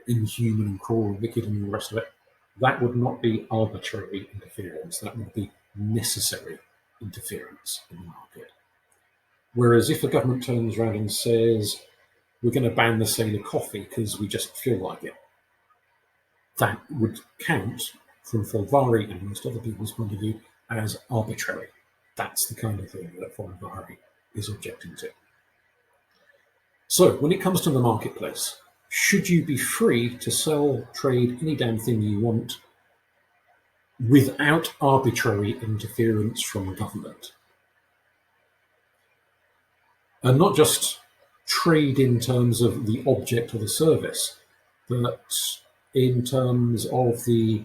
inhuman and cruel and wicked and all the rest of it, that would not be arbitrary interference. That would be necessary interference in the market. Whereas if a government turns around and says, we're going to ban the sale of coffee because we just feel like it, that would count from Folvari and most other people's point of view as arbitrary. That's the kind of thing that Folvari is objecting to. So when it comes to the marketplace, should you be free to sell, trade any damn thing you want without arbitrary interference from government? And not just trade in terms of the object of the service, but in terms of the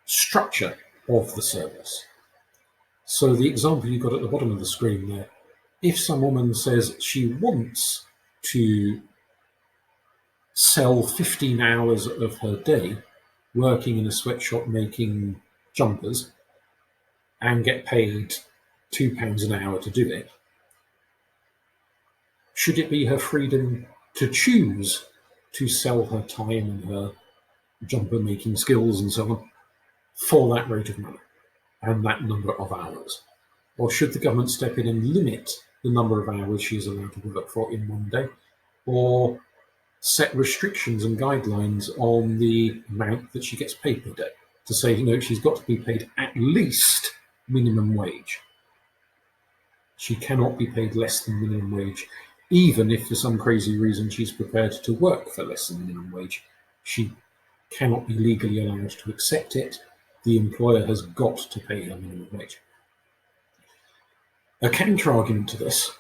structure of the service. So the example you've got at the bottom of the screen there, if some woman says she wants to sell 15 hours of her day working in a sweatshop making jumpers and get paid £2 an hour to do it, should it be her freedom to choose to sell her time and her jumper making skills and so on for that rate of money and that number of hours? Or should the government step in and limit the number of hours she is allowed to work for in one day, or set restrictions and guidelines on the amount that she gets paid per day to say, she's got to be paid at least minimum wage. She cannot be paid less than minimum wage, even if for some crazy reason she's prepared to work for less than minimum wage. She cannot be legally allowed to accept it. The employer has got to pay her minimum wage. A counter-argument to this,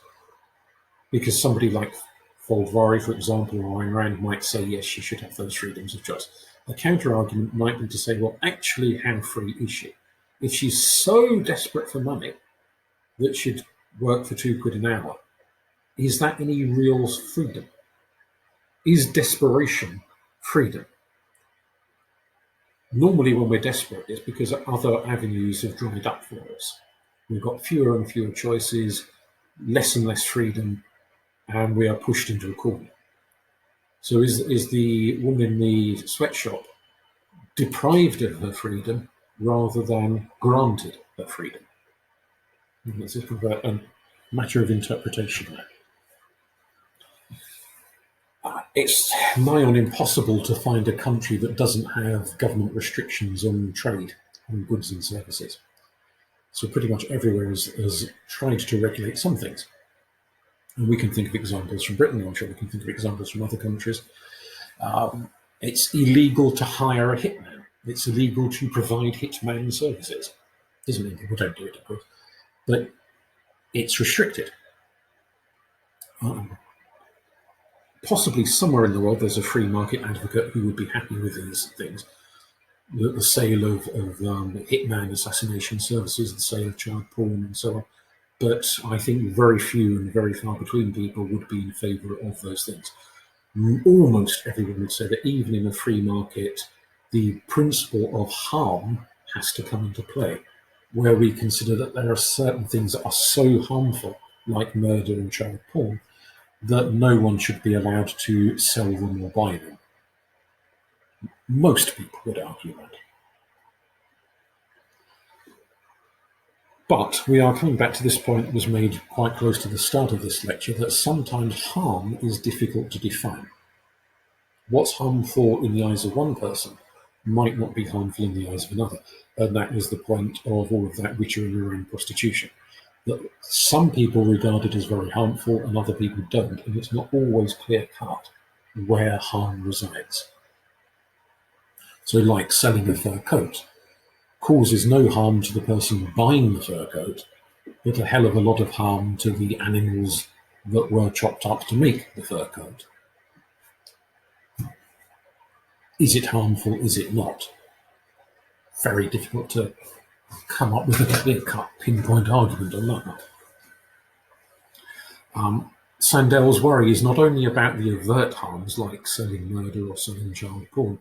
because somebody like Folvari, for example, or Ayn Rand might say, yes, she should have those freedoms of choice. A counter-argument might be to say, well, actually, how free is she? If she's so desperate for money that she'd work for £2 an hour, is that any real freedom? Is desperation freedom? Normally, when we're desperate, it's because other avenues have dried up for us. We've got fewer and fewer choices, less and less freedom, and we are pushed into a corner. So is the woman in the sweatshop deprived of her freedom rather than granted her freedom? And it's a matter of interpretation there. It's nigh on impossible to find a country that doesn't have government restrictions on trade, on goods and services. So pretty much everywhere has tried to regulate some things. And we can think of examples from Britain, I'm sure we can think of examples from other countries. It's illegal to hire a hitman. It's illegal to provide hitman services. Doesn't mean people don't do it, of course, but it's restricted. Possibly somewhere in the world there's a free market advocate who would be happy with these things. The sale of hitman assassination services, the sale of child porn and so on. But I think very few and very far between people would be in favour of those things. Almost everyone would say that even in a free market, the principle of harm has to come into play, where we consider that there are certain things that are so harmful, like murder and child porn, that no one should be allowed to sell them or buy them. Most people would argue that. But we are coming back to this point that was made quite close to the start of this lecture, that sometimes harm is difficult to define. What's harmful in the eyes of one person might not be harmful in the eyes of another. And that is the point of all of that witchery around prostitution. That some people regard it as very harmful and other people don't, and it's not always clear-cut where harm resides. So like selling a fur coat causes no harm to the person buying the fur coat, but a hell of a lot of harm to the animals that were chopped up to make the fur coat. Is it harmful? Is it not? Very difficult to come up with a clear-cut pinpoint argument on that one. Sandel's worry is not only about the overt harms like selling murder or selling child porn,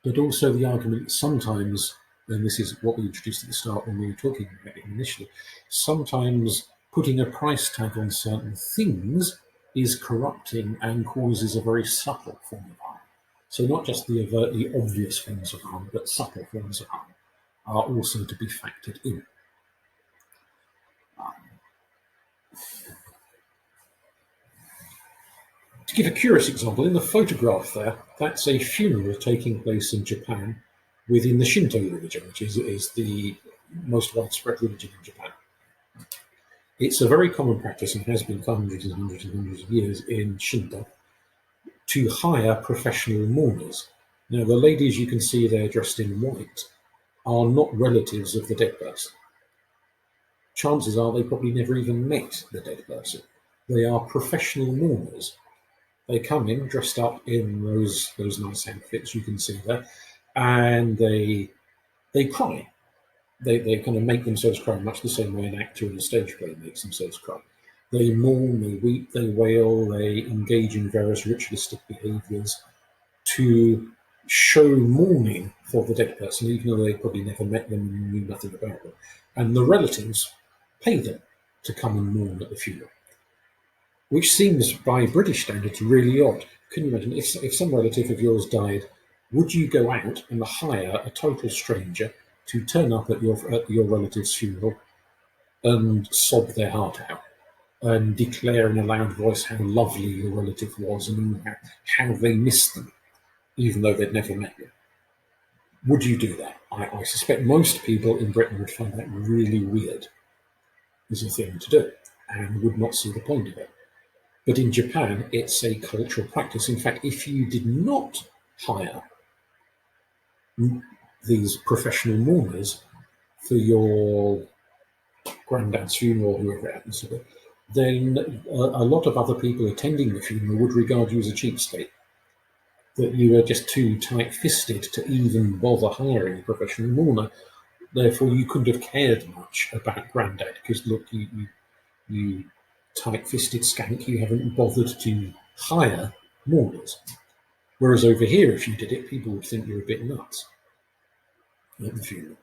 but also the argument that sometimes, and this is what we introduced at the start when we were talking about it initially, sometimes putting a price tag on certain things is corrupting and causes a very subtle form of harm. So not just the overtly obvious forms of harm, but subtle forms of harm are also to be factored in. To give a curious example, in the photograph there, that's a funeral taking place in Japan within the Shinto religion, which is the most widespread religion in Japan. It's a very common practice and has been for hundreds and hundreds and hundreds of years in Shinto to hire professional mourners. Now, the ladies you can see there dressed in white are not relatives of the dead person. Chances are they probably never even met the dead person. They are professional mourners. They come in dressed up in those nice outfits you can see there, and they cry. They kind of make themselves cry, much the same way an actor in a stage play makes themselves cry. They mourn, they weep, they wail, they engage in various ritualistic behaviours to show mourning for the dead person, even though they probably never met them and knew nothing about them. And the relatives pay them to come and mourn at the funeral, which seems, by British standards, really odd. Can you imagine if some relative of yours died, would you go out and hire a total stranger to turn up at your relative's funeral and sob their heart out and declare in a loud voice how lovely your relative was and how they missed them, even though they'd never met them? Would you do that? I suspect most people in Britain would find that really weird as a thing to do and would not see the point of it. But in Japan, it's a cultural practice. In fact, if you did not hire these professional mourners for your granddad's funeral, whoever it happens to be, then a lot of other people attending the funeral would regard you as a cheapskate, that you were just too tight-fisted to even bother hiring a professional mourner. Therefore, you couldn't have cared much about granddad, because look, you tight-fisted skank, you haven't bothered to hire mourners. Whereas over here, if you did it, people would think you're a bit nuts at the funeral.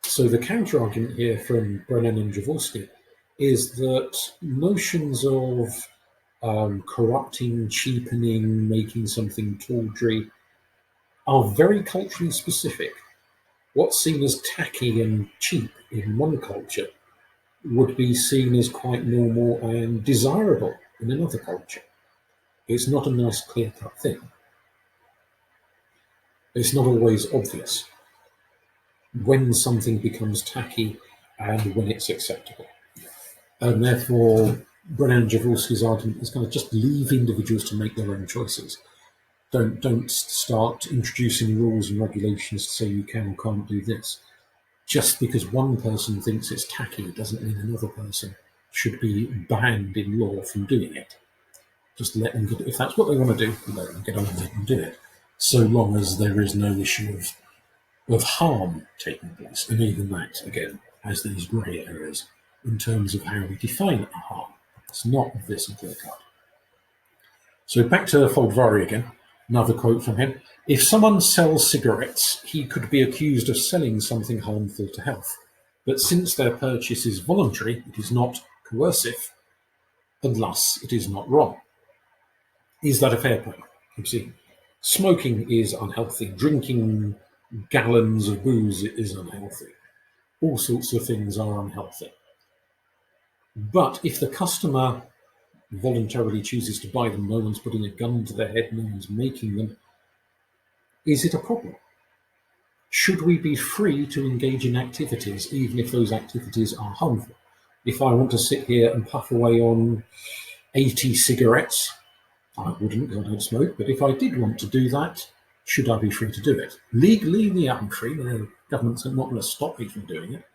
So the counter-argument here from Brennan and Jaworski is that notions of corrupting, cheapening, making something tawdry are very culturally specific. What's seen as tacky and cheap in one culture would be seen as quite normal and desirable in another culture. It's not a nice clear-cut thing. It's not always obvious when something becomes tacky and when it's acceptable. And therefore, Brennan and Jaworski's argument is kind of just leave individuals to make their own choices. Don't start introducing rules and regulations to say you can or can't do this. Just because one person thinks it's tacky doesn't mean another person should be banned in law from doing it. Just let them, if that's what they want to do, let them get on with it and do it, so long as there is no issue of harm taking place. And even that, again, has these grey areas in terms of how we define a harm. It's not obvious and clear-cut. So back to Foldvari again, another quote from him. If someone sells cigarettes, he could be accused of selling something harmful to health. But since their purchase is voluntary, it is not coercive, and thus it is not wrong. Is that a fair point? You see, smoking is unhealthy. Drinking gallons of booze is unhealthy. All sorts of things are unhealthy. But if the customer voluntarily chooses to buy them, no one's putting a gun to their head, no one's making them, is it a problem? Should we be free to engage in activities, even if those activities are harmful? If I want to sit here and puff away on 80 cigarettes, I wouldn't, because I don't smoke, but if I did want to do that, should I be free to do it? Legally, I'm free. The government's not going to stop me from doing it.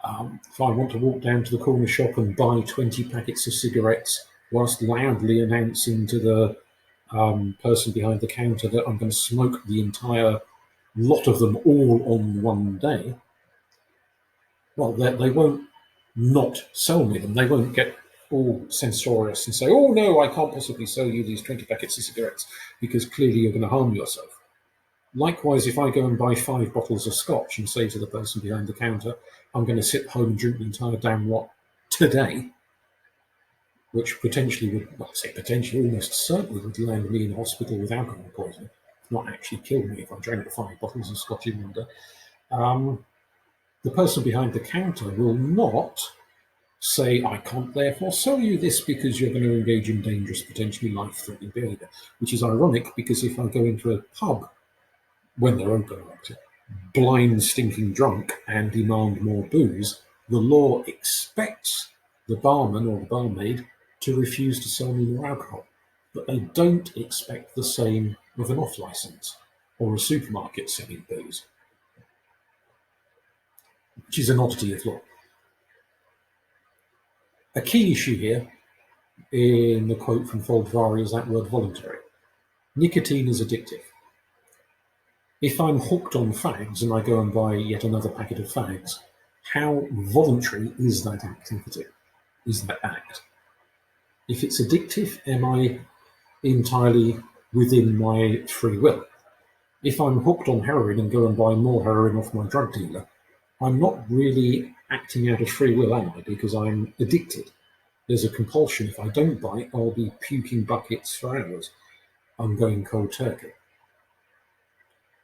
If I want to walk down to the corner shop and buy 20 packets of cigarettes whilst loudly announcing to the person behind the counter that I'm going to smoke the entire lot of them all on one day, well, they won't not sell me them. They won't get all censorious and say, oh no, I can't possibly sell you these 20 packets of cigarettes because clearly you're going to harm yourself. Likewise, if I go and buy 5 bottles of scotch and say to the person behind the counter, I'm going to sit home and drink the entire damn lot today, which potentially would, well, I say potentially, almost certainly would land me in hospital with alcohol poisoning, not actually kill me if I drank 5 bottles of Scotch in one day. The person behind the counter will not say, I can't therefore sell you this because you're going to engage in dangerous, potentially life-threatening behaviour, which is ironic because if I go into a pub when they're open, blind, stinking drunk and demand more booze, the law expects the barman or the barmaid to refuse to sell me more alcohol. But they don't expect the same with an off-licence or a supermarket selling booze, which is an oddity of law. A key issue here in the quote from Foldvari is that word voluntary. Nicotine is addictive. If I'm hooked on fags and I go and buy yet another packet of fags, how voluntary is that activity? Is that act? If it's addictive, am I entirely within my free will? If I'm hooked on heroin and go and buy more heroin off my drug dealer, I'm not really acting out of free will, am I? Because I'm addicted. There's a compulsion. If I don't buy it, I'll be puking buckets for hours. I'm going cold turkey.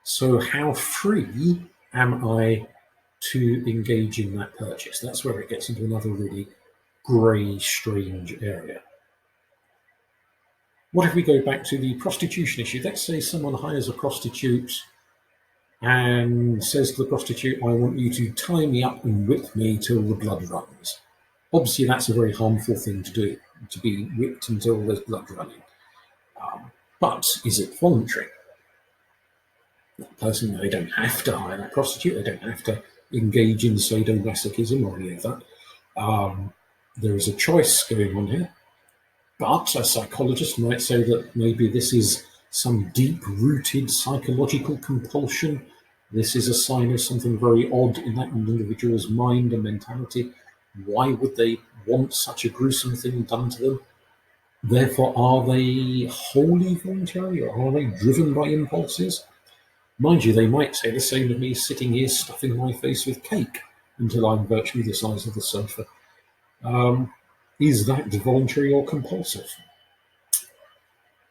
So how free am I to engage in that purchase? That's where it gets into another really grey, strange area. What if we go back to the prostitution issue? Let's say someone hires a prostitute and says to the prostitute, I want you to tie me up and whip me till the blood runs. Obviously, that's a very harmful thing to do, to be whipped until there's blood running. But is it voluntary? That person, they don't have to hire that prostitute, they don't have to engage in sadomasochism or any of that. There is a choice going on here. But a psychologist might say that maybe this is some deep-rooted psychological compulsion. This is a sign of something very odd in that individual's mind and mentality. Why would they want such a gruesome thing done to them? Therefore, are they wholly voluntary, or are they driven by impulses? Mind you, they might say the same to me sitting here stuffing my face with cake until I'm virtually the size of the sofa. Is that voluntary or compulsive?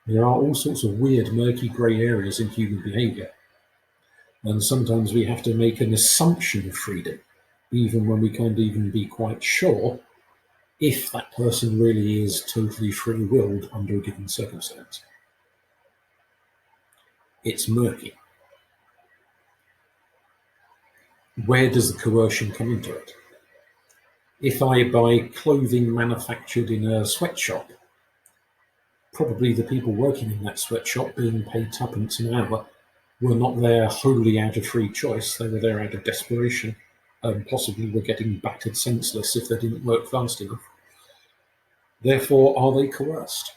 There are all sorts of weird, murky grey areas in human behaviour. And sometimes we have to make an assumption of freedom, even when we can't even be quite sure if that person really is totally free-willed under a given circumstance. It's murky. Where does the coercion come into it? If I buy clothing manufactured in a sweatshop, probably the people working in that sweatshop being paid tuppence an hour were not there wholly out of free choice. They were there out of desperation and possibly were getting battered senseless if they didn't work fast enough. Therefore, are they coerced?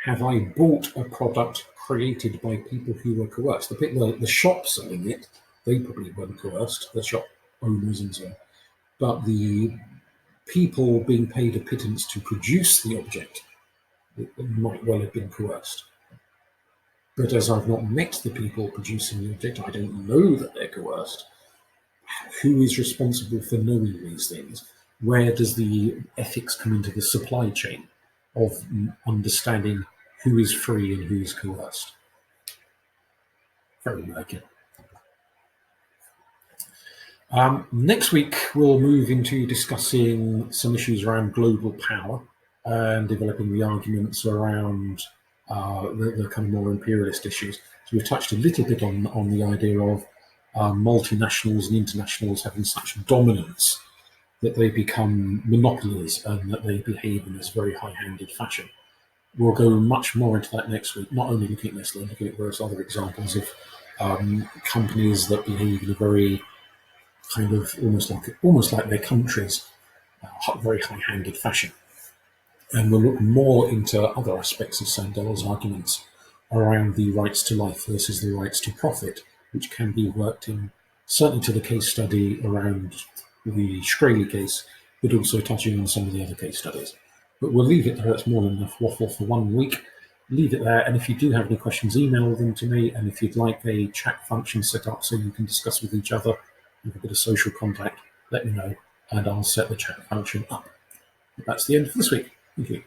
Have I bought a product created by people who were coerced? The shop selling it, they probably weren't coerced, the shop owners and so on. But the people being paid a pittance to produce the object might well have been coerced. But as I've not met the people producing the object, I don't know that they're coerced. Who is responsible for knowing these things? Where does the ethics come into the supply chain of understanding who is free and who is coerced? Very murky. Next week, we'll move into discussing some issues around global power and developing the arguments around the kind of more imperialist issues. So we've touched a little bit on the idea of multinationals and internationals having such dominance that they become monopolies and that they behave in this very high-handed fashion. We'll go much more into that next week, not only looking at Nestle, looking at various other examples of companies that behave in a very kind of almost like their countries, very high-handed fashion. And we'll look more into other aspects of Sandel's arguments around the rights to life versus the rights to profit, which can be worked in certainly to the case study around the Shkreli case, but also touching on some of the other case studies. But we'll leave it there. It's more than enough waffle for 1 week. Leave it there. And if you do have any questions, email them to me. And if you'd like a chat function set up so you can discuss with each other, have a bit of social contact, let me know, and I'll set the chat function up. That's the end for this week. Thank you.